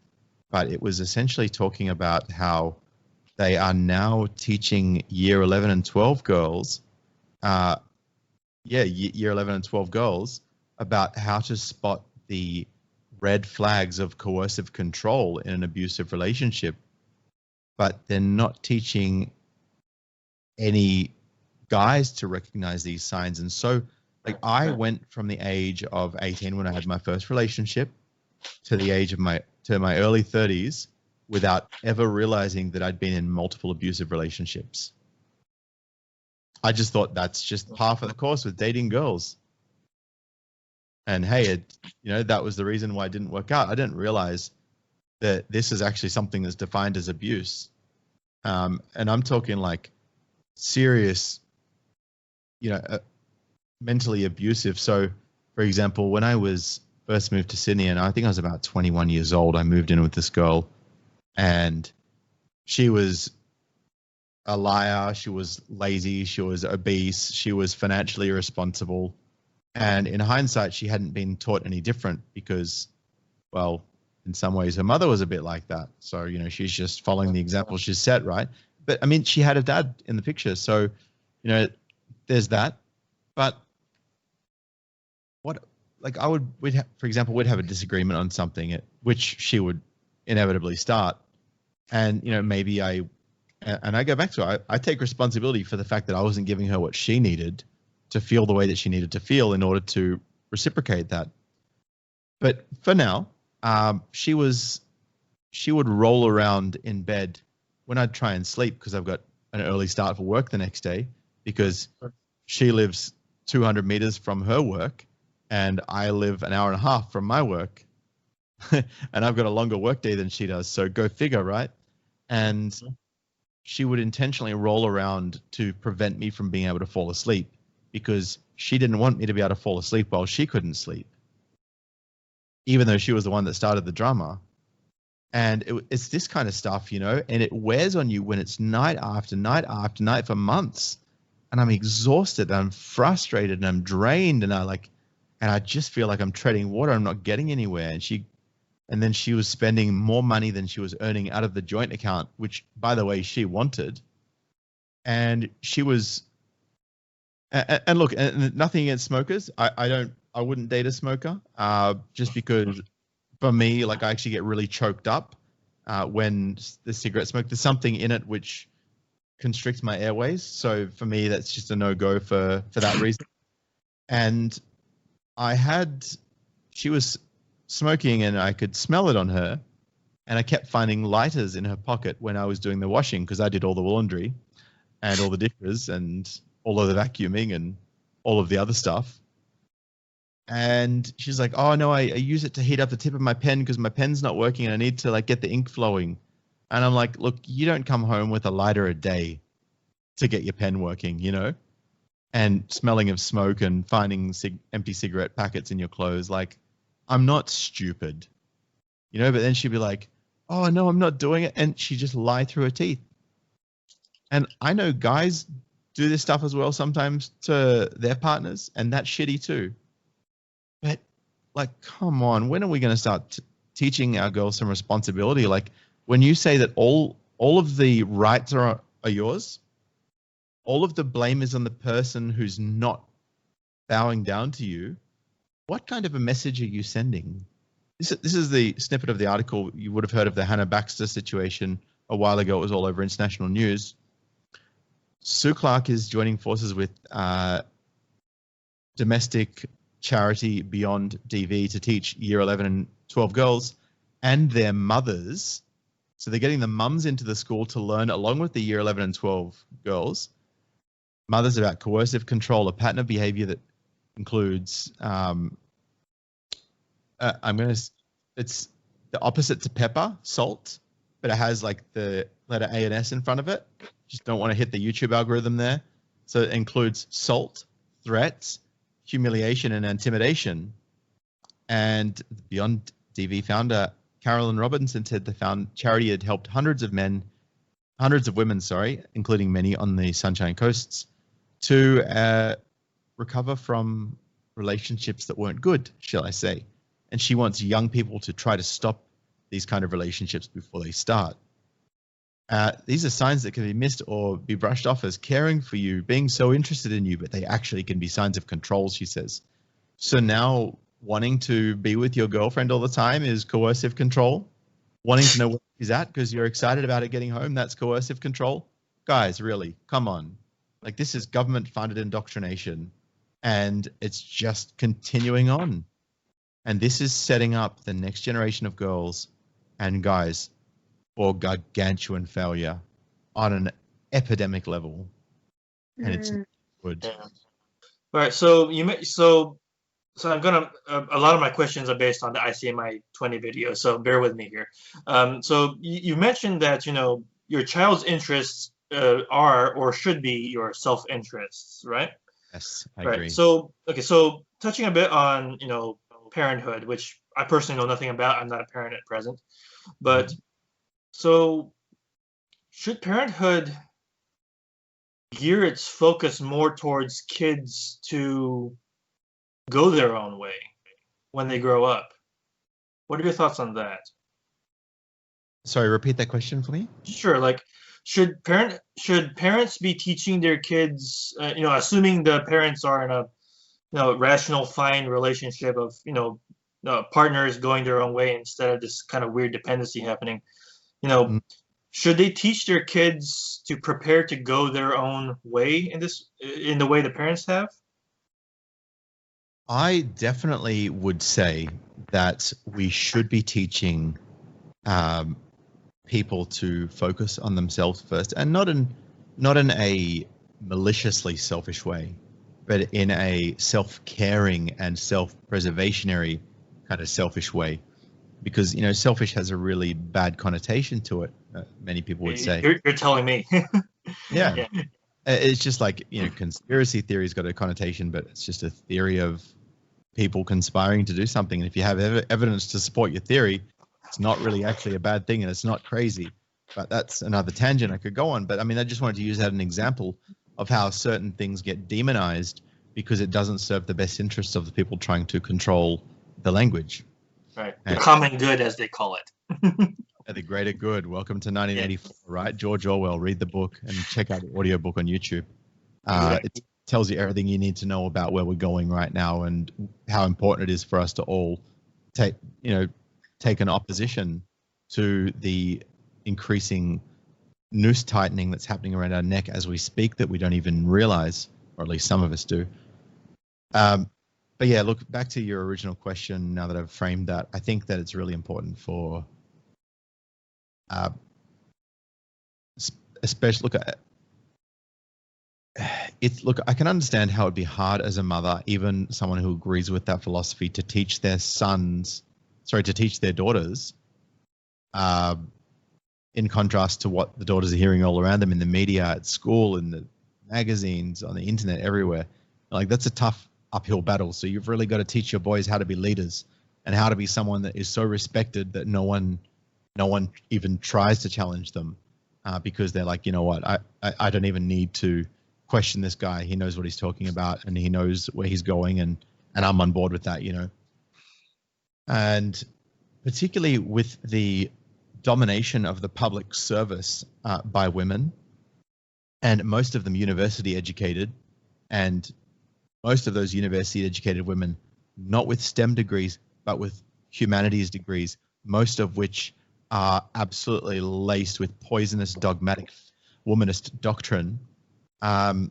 But it was essentially talking about how they are now teaching year 11 and 12 girls, year 11 and 12 girls, about how to spot the red flags of coercive control in an abusive relationship. But they're not teaching any guys to recognize these signs. And so, like, I went from the age of 18 when I had my first relationship to the age of my early 30s without ever realizing that I'd been in multiple abusive relationships. I just thought that's just par for the course with dating girls. And hey, that was the reason why it didn't work out. I didn't realize that this is actually something that's defined as abuse. And I'm talking like serious, mentally abusive. So, for example, when I was first moved to Sydney, and I think I was about 21 years old, I moved in with this girl, and she was a liar, she was lazy, she was obese, she was financially irresponsible. And in hindsight, she hadn't been taught any different because, well, in some ways, her mother was a bit like that. So, she's just following the example she's set, right? But, I mean, she had a dad in the picture. So, there's that. But what, like for example, we'd have a disagreement on something which she would inevitably start. And, maybe I go back to it. I take responsibility for the fact that I wasn't giving her what she needed to feel the way that she needed to feel in order to reciprocate that. But for now, she would roll around in bed when I'd try and sleep because I've got an early start for work the next day, because she lives 200 meters from her work and I live an hour and a half from my work. And I've got a longer work day than she does. So go figure, right? And she would intentionally roll around to prevent me from being able to fall asleep, because she didn't want me to be able to fall asleep while she couldn't sleep, even though she was the one that started the drama. And it's this kind of stuff, and it wears on you when it's night after night after night for months. And I'm exhausted, and I'm frustrated, and I'm drained, and I just feel like I'm treading water. I'm not getting anywhere. And then she was spending more money than she was earning out of the joint account, which, by the way, she wanted. And she was, and look, and nothing against smokers. I wouldn't date a smoker, just because for me, I actually get really choked up when the cigarette smoke. There's something in it which constricts my airways. So for me, that's just a no-go for that reason. And she was smoking and I could smell it on her, and I kept finding lighters in her pocket when I was doing the washing, because I did all the laundry and all the dishes and all of the vacuuming and all of the other stuff. And she's like, oh no, I use it to heat up the tip of my pen because my pen's not working and I need to get the ink flowing. And I'm like, look, you don't come home with a lighter a day to get your pen working, and smelling of smoke and finding empty cigarette packets in your clothes. I'm not stupid, but then she'd be like, oh no, I'm not doing it. And she just lie through her teeth. And I know guys do this stuff as well sometimes to their partners, and that's shitty too. But come on, when are we going to start teaching our girls some responsibility? When you say that all of the rights are yours, all of the blame is on the person who's not bowing down to you, what kind of a message are you sending? This is the snippet of the article. You would have heard of the Hannah Baxter situation a while ago. It was all over international news. Sue Clark is joining forces with domestic charity Beyond DV to teach year 11 and 12 girls and their mothers. So they're getting the mums into the school to learn, along with the year 11 and 12 girls, mothers, about coercive control, a pattern of behavior that includes, it's the opposite to pepper, salt, but it has the letter A and S in front of it. Just don't want to hit the YouTube algorithm there. So it includes salt, threats, humiliation, and intimidation. And Beyond DV founder Carolyn Robinson said the charity had helped hundreds of women, including many on the Sunshine Coasts, to recover from relationships that weren't good, shall I say. And she wants young people to try to stop these kind of relationships before they start. These are signs that can be missed or be brushed off as caring for you, being so interested in you, but they actually can be signs of control, she says. So now wanting to be with your girlfriend all the time is coercive control. Wanting to know where she's at because you're excited about it getting home, that's coercive control. Guys, really, come on. This is government-funded indoctrination, and it's just continuing on. And this is setting up the next generation of girls and guys for gargantuan failure on an epidemic level, and it's not good. Yeah. All right, so so I'm gonna a lot of my questions are based on the ICMI 20 video, so bear with me here. So you mentioned that your child's interests are or should be your self-interests, right? Yes, I agree. So so touching a bit on parenthood, which I personally know nothing about. I'm not a parent at present, but so should parenthood gear its focus more towards kids to go their own way when they grow up? What are your thoughts on that? Sorry, repeat that question for me. Sure. Should parents be teaching their kids, assuming the parents are in rational, fine relationship of partners going their own way instead of this kind of weird dependency happening. Mm. Should they teach their kids to prepare to go their own way in the way the parents have? I definitely would say that we should be teaching people to focus on themselves first, and not in a maliciously selfish way, but in a self-caring and self-preservationary kind of selfish way. Because selfish has a really bad connotation to it. Many people would say. You're telling me. Yeah. Yeah. It's just like conspiracy theory's got a connotation, but it's just a theory of people conspiring to do something. And if you have evidence to support your theory, it's not really actually a bad thing, and it's not crazy. But that's another tangent I could go on. But I mean, I just wanted to use that as an example of how certain things get demonized because it doesn't serve the best interests of the people trying to control the language. Right. The common good, as they call it. The greater good. Welcome to 1984, right? George Orwell. Read the book and check out the audiobook on YouTube. It tells you everything you need to know about where we're going right now and how important it is for us to all take an opposition to the increasing noose tightening that's happening around our neck as we speak that we don't even realize, or at least some of us do. But yeah, look, back to your original question, now that I've framed that, I think that it's really important for especially I can understand how it'd be hard as a mother, even someone who agrees with that philosophy, to teach their daughters, in contrast to what the daughters are hearing all around them in the media, at school, in the magazines, on the internet, everywhere. Like, that's a tough uphill battle. So you've really got to teach your boys how to be leaders and how to be someone that is so respected that no one even tries to challenge them, because they're like, you know what, I don't even need to question this guy. He knows what he's talking about and he knows where he's going, and I'm on board with that, And particularly with the domination of the public service by women, and most of them university educated, and most of those university educated women not with STEM degrees but with humanities degrees, most of which are absolutely laced with poisonous dogmatic womanist doctrine. I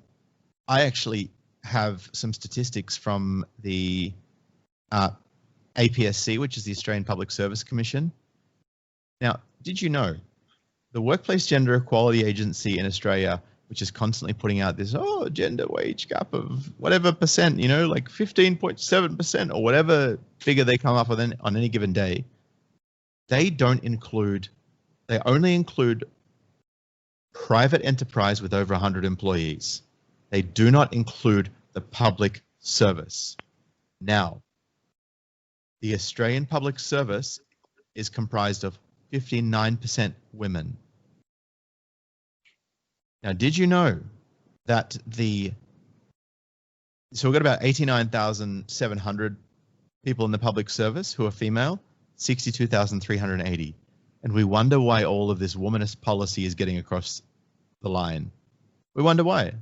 actually have some statistics from the APSC, which is the Australian Public Service Commission. Now, did you know the Workplace Gender Equality Agency in Australia, which is constantly putting out this gender wage gap of whatever percent, like 15.7% or whatever figure they come up with on any given day, they only include private enterprise with over 100 employees. They do not include the public service. Now, the Australian public service is comprised of 59% women. Now, did you know that so we've got about 89,700 people in the public service who are female, 62,380. And we wonder why all of this womanist policy is getting across the line. We wonder why.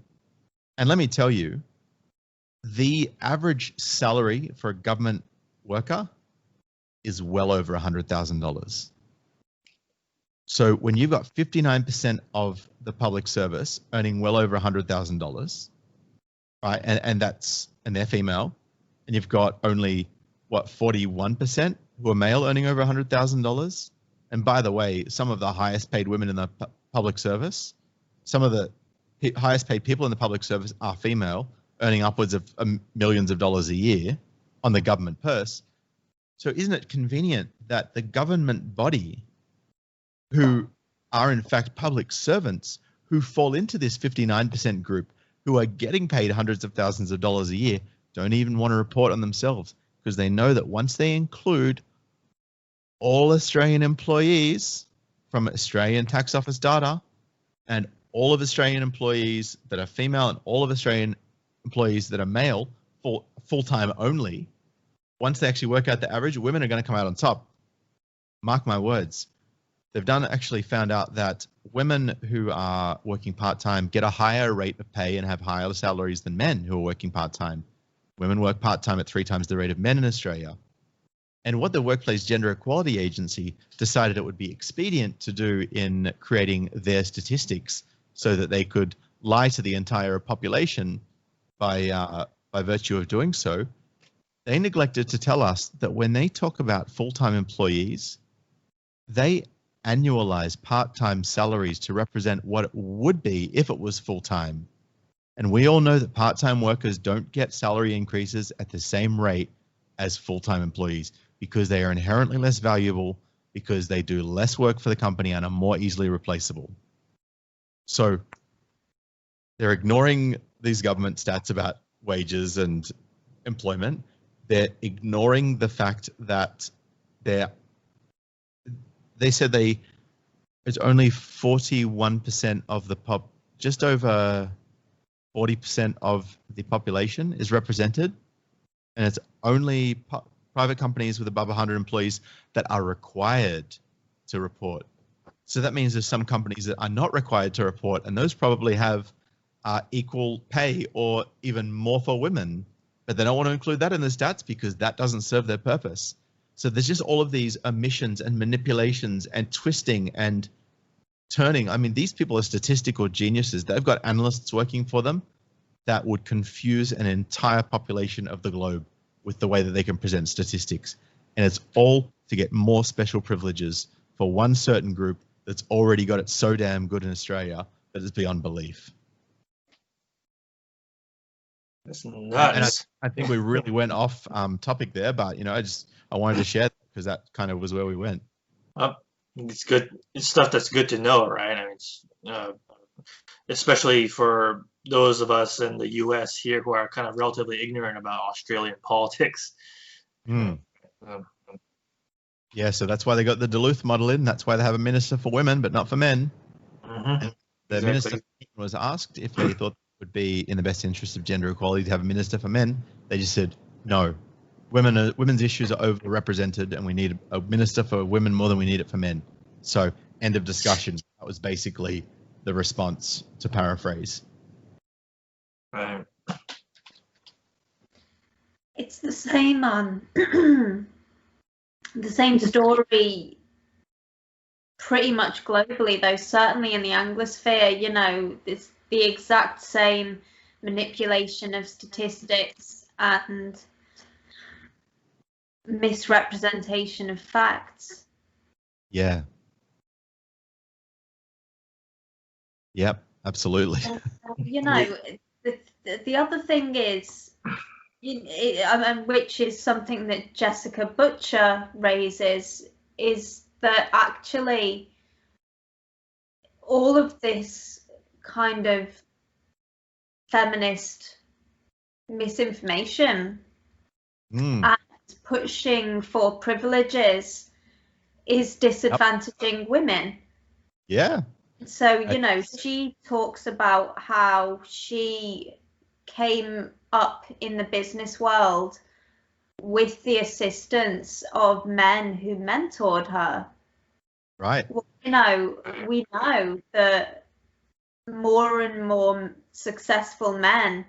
And let me tell you, the average salary for a government worker is well over $100,000. So when you've got 59% of the public service earning well over $100,000, right, and they're female, and you've got only 41% who are male earning over $100,000. And by the way, some of the highest paid women in the public service, some of the highest paid people in the public service are female, earning upwards of millions of dollars a year on the government purse. So isn't it convenient that the government body, who are in fact public servants, who fall into this 59% group, who are getting paid hundreds of thousands of dollars a year, don't even want to report on themselves, because they know that once they include all Australian employees from Australian tax office data, and all of Australian employees that are female and all of Australian employees that are male, full-time only, once they actually work out the average, women are going to come out on top. Mark my words. They've actually found out that women who are working part-time get a higher rate of pay and have higher salaries than men who are working part-time. Women work part-time at 3 times the rate of men in Australia. And what the Workplace Gender Equality Agency decided it would be expedient to do in creating their statistics so that they could lie to the entire population by virtue of doing so, they neglected to tell us that when they talk about full-time employees, they annualize part-time salaries to represent what it would be if it was full-time. And we all know that part-time workers don't get salary increases at the same rate as full-time employees because they are inherently less valuable, because they do less work for the company and are more easily replaceable. So they're ignoring these government stats about wages and employment. They're ignoring the fact that they said it's only 41% of the just over 40% of the population is represented, and it's only private companies with above 100 employees that are required to report. So that means there's some companies that are not required to report, and those probably have equal pay or even more for women, but they don't want to include that in the stats because that doesn't serve their purpose. So there's just all of these omissions and manipulations and twisting and turning. I mean, these people are statistical geniuses. They've got analysts working for them that would confuse an entire population of the globe with the way that they can present statistics. And it's all to get more special privileges for one certain group that's already got it so damn good in Australia that it's beyond belief. That's nuts. And I think we really went off topic there, but I wanted to share that because that kind of was where we went. It's good. It's stuff that's good to know, right? I mean, it's, especially for those of us in the U.S. here who are kind of relatively ignorant about Australian politics. Yeah, so that's why they got the Duluth model in. That's why they have a minister for women, but not for men. And the minister was asked if they thought it would be in the best interest of gender equality to have a minister for men. They just said, no, women's issues are overrepresented and we need a minister for women more than we need it for men. So end of discussion. That was basically the response, to paraphrase. Right. It's the same the same story pretty much globally, though certainly in the Anglosphere, it's the exact same manipulation of statistics and misrepresentation of facts. Yeah. Yep, absolutely. The other thing is, which is something that Jessica Butcher raises, is that actually all of this kind of feminist misinformation and pushing for privileges is disadvantaging women. Yeah. So, she talks about how she came up in the business world with the assistance of men who mentored her. Right. Well, we know that more and more successful men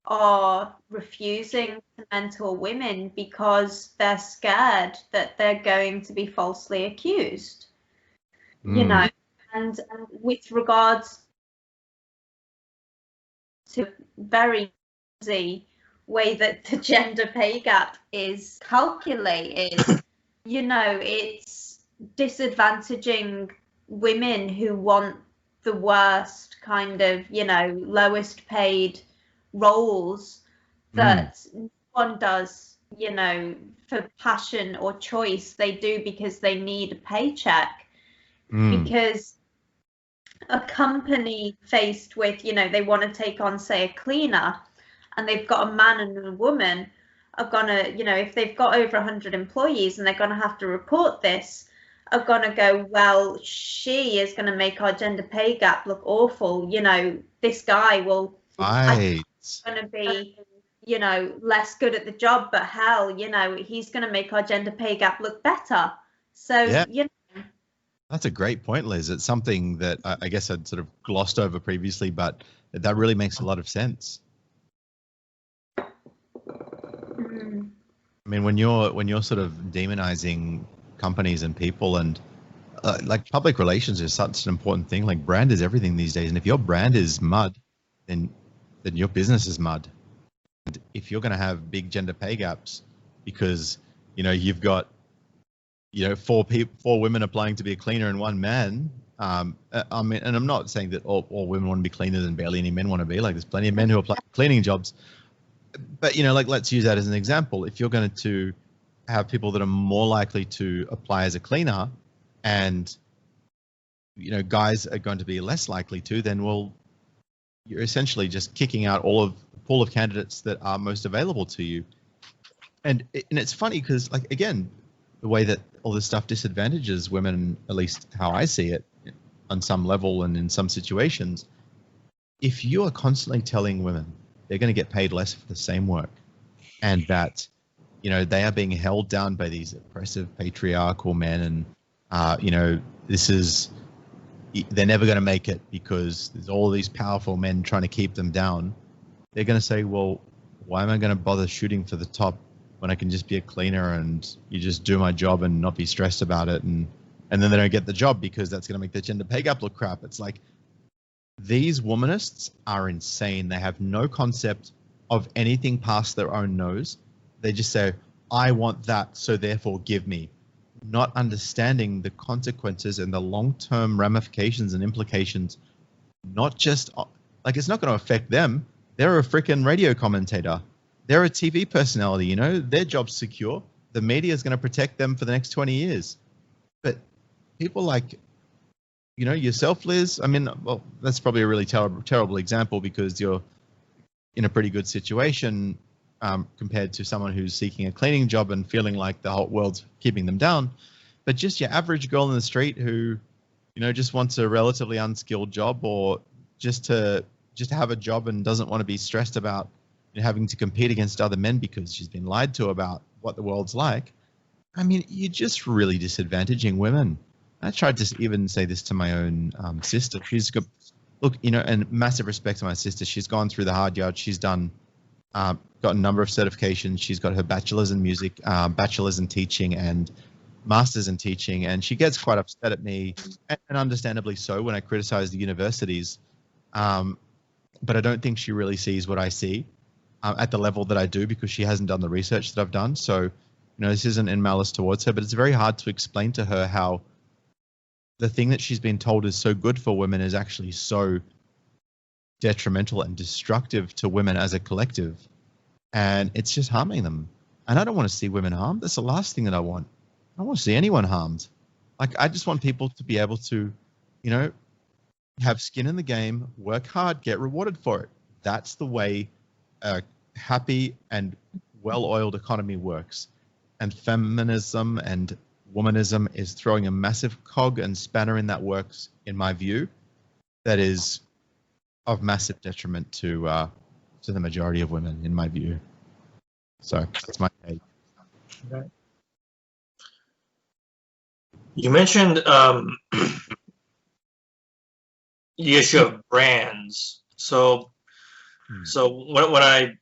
are refusing to mentor women because they're scared that they're going to be falsely accused. And with regards to very easy way that the gender pay gap is calculated, it's disadvantaging women who want the worst kind of, lowest paid roles that no one does, for passion or choice. They do because they need a paycheck. Because a company faced with, they want to take on, say, a cleaner, and they've got a man and a woman are gonna, if they've got over 100 employees and they're gonna have to report this, are gonna go, well, she is gonna make our gender pay gap look awful. This guy will gonna be, less good at the job, but hell, he's gonna make our gender pay gap look better. So, That's a great point, Liz. It's something that I guess I'd sort of glossed over previously, but that really makes a lot of sense. I mean, when you're sort of demonizing companies and people, and like public relations is such an important thing. Like brand is everything these days, and if your brand is mud, then your business is mud. And if you're going to have big gender pay gaps because you've got four women applying to be a cleaner and one man. I mean, and I'm not saying that all women want to be cleaners and barely any men want to be. Like, there's plenty of men who apply for cleaning jobs. But like, let's use that as an example. If you're going to have people that are more likely to apply as a cleaner, and guys are going to be less likely to, then you're essentially just kicking out all of the pool of candidates that are most available to you. And it's funny because, like, again, the way that all this stuff disadvantages women, at least how I see it, on some level and in some situations, if you are constantly telling women they're going to get paid less for the same work, and that they are being held down by these oppressive patriarchal men, and they're never going to make it because there's all these powerful men trying to keep them down, they're going to say, well, why am I going to bother shooting for the top when I can just be a cleaner and you just do my job and not be stressed about it? And then they don't get the job because that's going to make the gender pay gap look crap. It's like, these womanists are insane. They have no concept of anything past their own nose. They just say, I want that, so therefore give me. Not understanding the consequences and the long-term ramifications and implications. Not just, like, it's not going to affect them. They're a freaking radio commentator. They're a TV personality, their job's secure. The media is going to protect them for the next 20 years. But people like, yourself, Liz, I mean, well, that's probably a really terrible example because you're in a pretty good situation compared to someone who's seeking a cleaning job and feeling like the whole world's keeping them down. But just your average girl in the street who, just wants a relatively unskilled job, or just to have a job and doesn't want to be stressed about having to compete against other men because she's been lied to about what the world's like. I mean, you're just really disadvantaging women. I tried to even say this to my own sister. She's got, look, and massive respect to my sister. She's gone through the hard yard. She's got a number of certifications. She's got her bachelor's in music, bachelor's in teaching, and master's in teaching. And she gets quite upset at me, and understandably so, when I criticize the universities. But I don't think she really sees what I see at the level that I do, because she hasn't done the research that I've done. So, this isn't in malice towards her, but it's very hard to explain to her how the thing that she's been told is so good for women is actually so detrimental and destructive to women as a collective. And it's just harming them. And I don't want to see women harmed. That's the last thing that I want. I don't want to see anyone harmed. Like, I just want people to be able to, have skin in the game, work hard, get rewarded for it. That's the way a happy and well-oiled economy works. And feminism and womanism is throwing a massive cog and spanner in that works, in my view, that is of massive detriment to the majority of women, in my view. So that's my take. Okay. You mentioned the issue of brands. So when I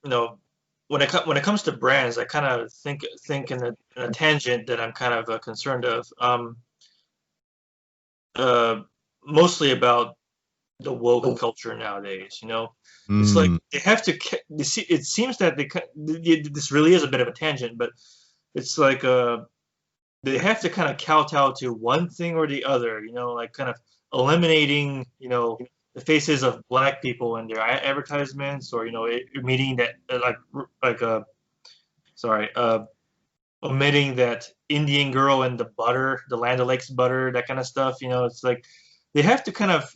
when it comes to brands, I kind of think in a tangent that I'm kind of concerned of. Mostly about the woke culture nowadays. It's like they have to. It seems that this really is a bit of a tangent, but it's like they have to kind of kowtow to one thing or the other. Like kind of eliminating the faces of black people in their advertisements, or meeting that omitting that Indian girl and the butter, the Land O'Lakes butter, that kind of stuff. It's like they have to kind of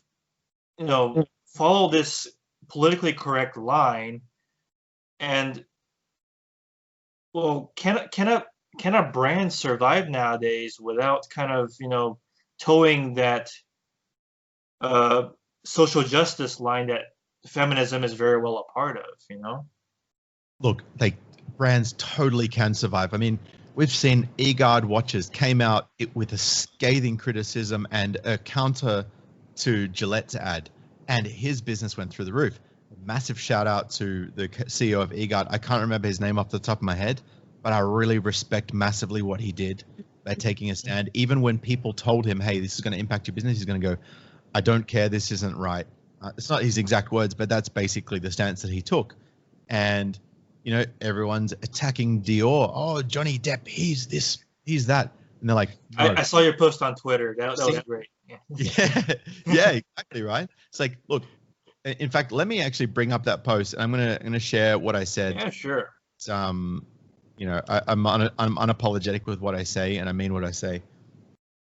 follow this politically correct line. And well, can a brand survive nowadays without kind of towing that social justice line that feminism is very well a part of? Look, brands totally can survive. I mean, we've seen eGuard watches came out with a scathing criticism and a counter to Gillette's ad, and his business went through the roof. Massive shout out to the CEO of eGuard. I can't remember his name off the top of my head, but I really respect massively what he did by taking a stand. Even when people told him, hey, this is going to impact your business, he's going to go, I don't care, this isn't right. It's not his exact words, but that's basically the stance that he took. And, you know, everyone's attacking Dior. Oh, Johnny Depp, he's this, he's that. And they're like, no. I saw your post on Twitter. That was great. Yeah, exactly, right? It's like, look, in fact, let me actually bring up that post. I'm gonna share what I said. Yeah, sure. It's, you know, I'm unapologetic with what I say, and I mean what I say.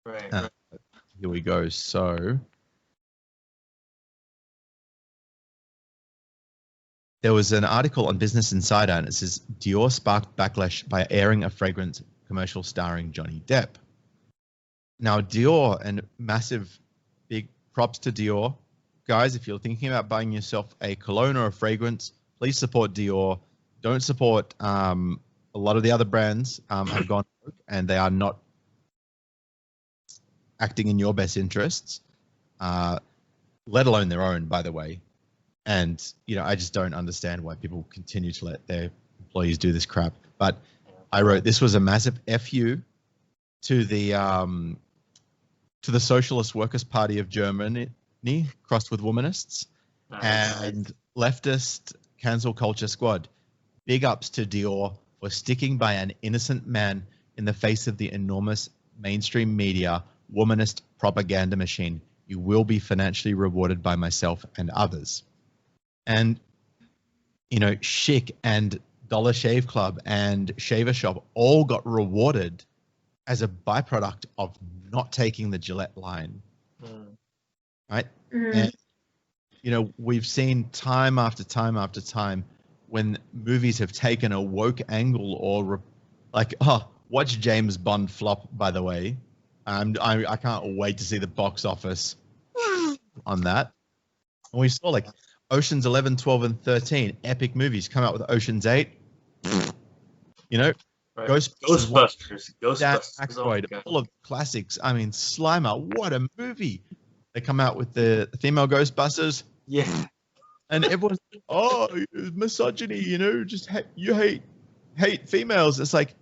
Right. Here we go. So there was an article on Business Insider, and it says Dior sparked backlash by airing a fragrance commercial starring Johnny Depp. Now, Dior, and massive big props to Dior. Guys, if you're thinking about buying yourself a cologne or a fragrance, please support Dior. Don't support a lot of the other brands have gone broke, and they are not acting in your best interests, let alone their own, by the way. And, you know, I just don't understand why people continue to let their employees do this crap. But I wrote, this was a massive FU to the Socialist Workers' Party of Germany, crossed with womanists, and leftist cancel culture squad. Big ups to Dior for sticking by an innocent man in the face of the enormous mainstream media womanist propaganda machine. You will be financially rewarded by myself and others. And, you know, Chic and Dollar Shave Club and Shaver Shop all got rewarded as a byproduct of not taking the Gillette line. Right? And, you know, we've seen time after time after time when movies have taken a woke angle or watch James Bond flop, by the way. I can't wait to see the box office on that. And we saw like Oceans 11, 12, and 13, epic movies come out with Oceans 8. You know, Right. Ghostbusters, Dan Aykroyd, all of the classics. I mean, Slimer, what a movie. They come out with the female Ghostbusters. Yeah. And everyone's, oh, misogyny, you know, just you hate females. It's like,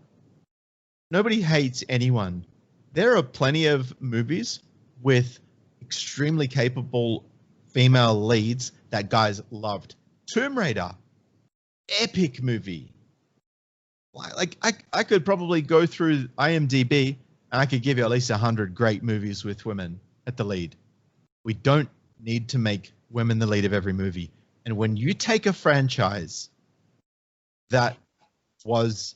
nobody hates anyone. There are plenty of movies with extremely capable female leads that guys loved. Tomb Raider, epic movie. Like I could probably go through IMDb and I could give you at least 100 great movies with women at the lead. We don't need to make women the lead of every movie. And when you take a franchise that was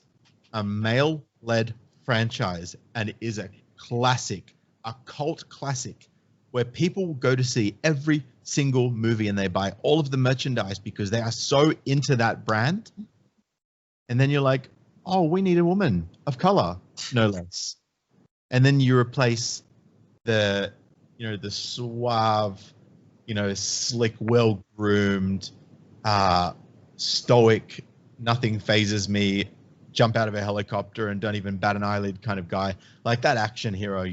a male-led franchise and it is a classic, a cult classic, where people will go to see every single movie and they buy all of the merchandise because they are so into that brand, and then you're like, oh, we need a woman of color, no less. And then you replace the suave, slick, well-groomed, stoic, nothing phases me, jump out of a helicopter and don't even bat an eyelid kind of guy, like that action hero,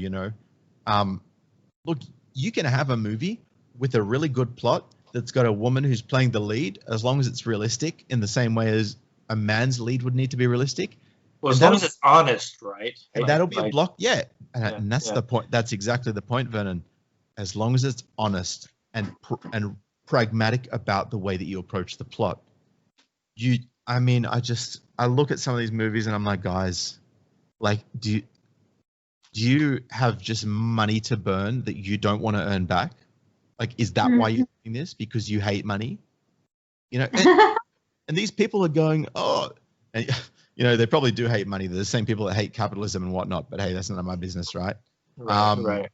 Look, you can have a movie with a really good plot that's got a woman who's playing the lead, as long as it's realistic in the same way as a man's lead would need to be realistic. Well, as long as it's honest, right? That'll be a block, yeah. And that's the point. That's exactly the point, Vernon. As long as it's honest and pragmatic about the way that you approach the plot. I look at some of these movies and I'm like, guys, like, do you have just money to burn that you don't want to earn back? Like, is that why you're doing this? Because you hate money? And these people are going, oh, and, they probably do hate money. They're the same people that hate capitalism and whatnot, but hey, that's none of my business, right? Right.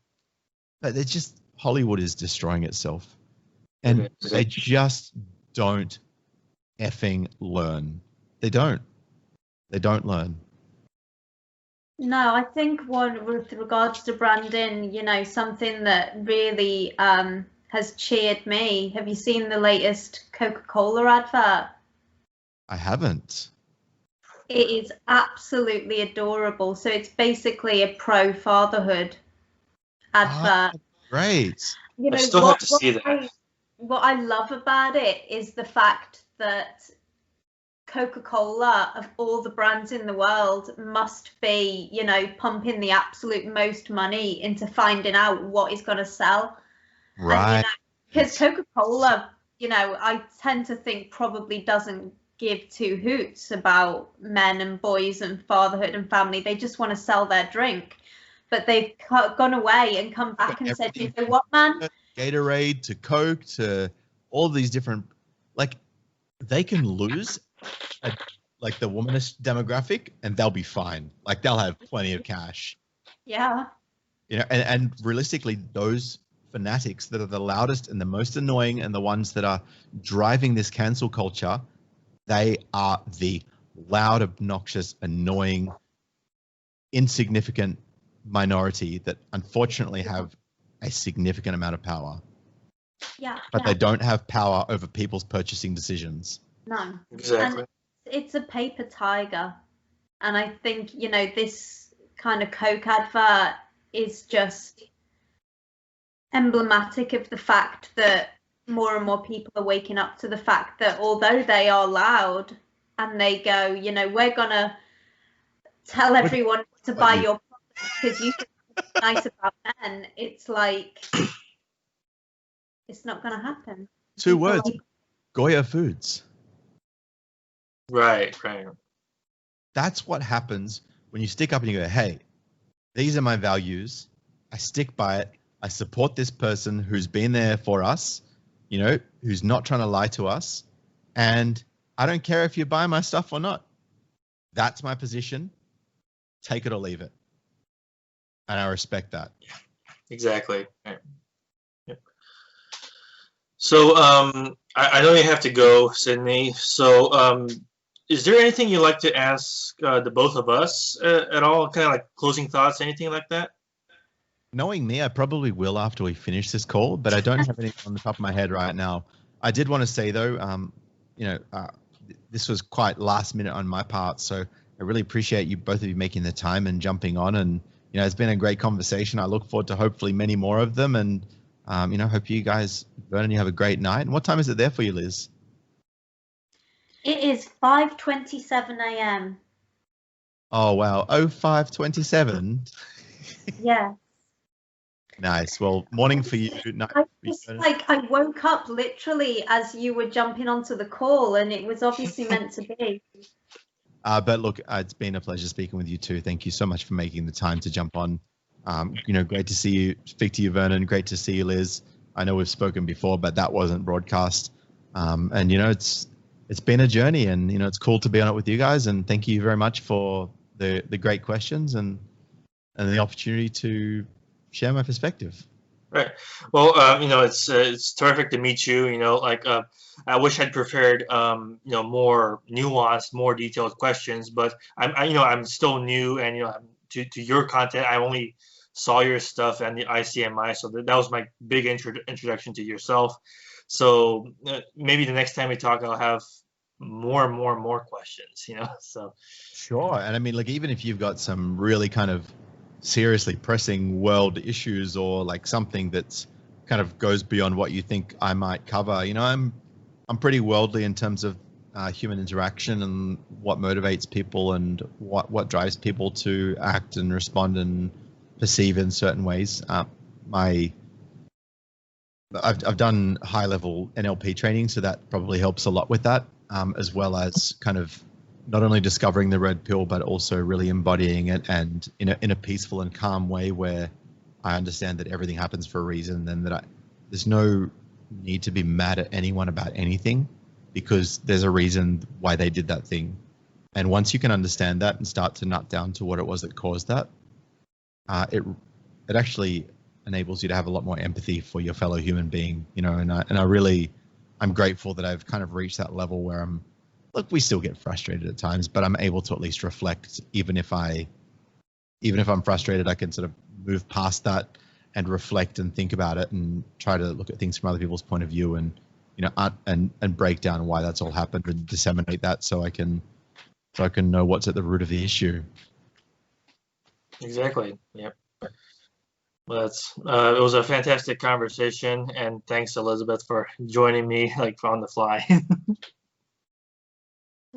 But they're just, Hollywood is destroying itself. And they just don't effing learn. They don't learn. No, I think with regards to branding, something that really has cheered me. Have you seen the latest Coca-Cola advert? I haven't. It is absolutely adorable. So it's basically a pro-fatherhood advert. Oh, great. I still have to see that. What I love about it is the fact that Coca-Cola, of all the brands in the world, must be, you know, pumping the absolute most money into finding out what is going to sell. Right. And, you know, because Coca-Cola, you know, I tend to think probably doesn't give two hoots about men and boys and fatherhood and family. They just want to sell their drink. But they've gone away and come back and said, you know what, man? Gatorade to Coke to all these different, like, they can lose like the womanish demographic and they'll be fine. Like, they'll have plenty of cash. Yeah. You know, and realistically, those fanatics that are the loudest and the most annoying and the ones that are driving this cancel culture, they are the loud, obnoxious, annoying, insignificant minority that unfortunately have a significant amount of power. Yeah. But they don't have power over people's purchasing decisions. No. Exactly. And it's a paper tiger. And I think, you know, this kind of Coke advert is just emblematic of the fact that more and more people are waking up to the fact that although they are loud and they go, you know, we're going to tell everyone to buy your product because you think it's nice about men, it's like, it's not going to happen. Two words, Goya Foods. Right. That's what happens when you stick up and you go, hey, these are my values. I stick by it. I support this person who's been there for us, you know, who's not trying to lie to us. And I don't care if you buy my stuff or not. That's my position. Take it or leave it. And I respect that. Exactly. Right. Yep. So I know you have to go, Sydney. So is there anything you'd like to ask the both of us at all? Kind of like closing thoughts, anything like that? Knowing me, I probably will after we finish this call, but I don't have anything on the top of my head right now. I did want to say though, this was quite last minute on my part, so I really appreciate you both of you making the time and jumping on. And you know, it's been a great conversation. I look forward to hopefully many more of them. And hope you guys, Vernon, you have a great night. And what time is it there for you, Liz? It is 5:27 a.m. Oh wow, 05:27. Yeah. Nice. Well, morning for you. Night for you. I woke up literally as you were jumping onto the call, and it was obviously meant to be. But look, it's been a pleasure speaking with you too. Thank you so much for making the time to jump on. Great to see you, speak to you, Vernon. Great to see you, Liz. I know we've spoken before, but that wasn't broadcast. It's been a journey, and it's cool to be on it with you guys. And thank you very much for the great questions and the opportunity to share my perspective. Right. Well, it's terrific to meet you. I wish I'd prepared more nuanced, more detailed questions, but I'm still new, and to your content, I only saw your stuff and the ICMI, so that was my big introduction to yourself. So maybe the next time we talk, I'll have more questions. So sure. And I mean, like, even if you've got some really kind of seriously pressing world issues, or like something that's kind of goes beyond what you think I might cover, I'm pretty worldly in terms of human interaction and what motivates people and what drives people to act and respond and perceive in certain ways. I've done high level NLP training, so that probably helps a lot with that, as well as kind of not only discovering the red pill, but also really embodying it, and in a peaceful and calm way where I understand that everything happens for a reason, and that there's no need to be mad at anyone about anything, because there's a reason why they did that thing. And once you can understand that and start to nut down to what it was that caused that, it actually enables you to have a lot more empathy for your fellow human being, I'm grateful that I've kind of reached that level where look, we still get frustrated at times, but I'm able to at least reflect. Even if I'm frustrated, I can sort of move past that and reflect and think about it and try to look at things from other people's point of view, and and break down why that's all happened and disseminate that so I can know what's at the root of the issue. Exactly. Yep. Well, it was a fantastic conversation, and thanks, Elizabeth, for joining me on the fly.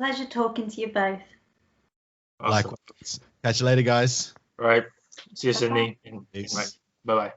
Pleasure talking to you both. Awesome. Likewise. Catch you later, guys. All right. See you, Bye-bye. Sydney. Peace. Bye bye.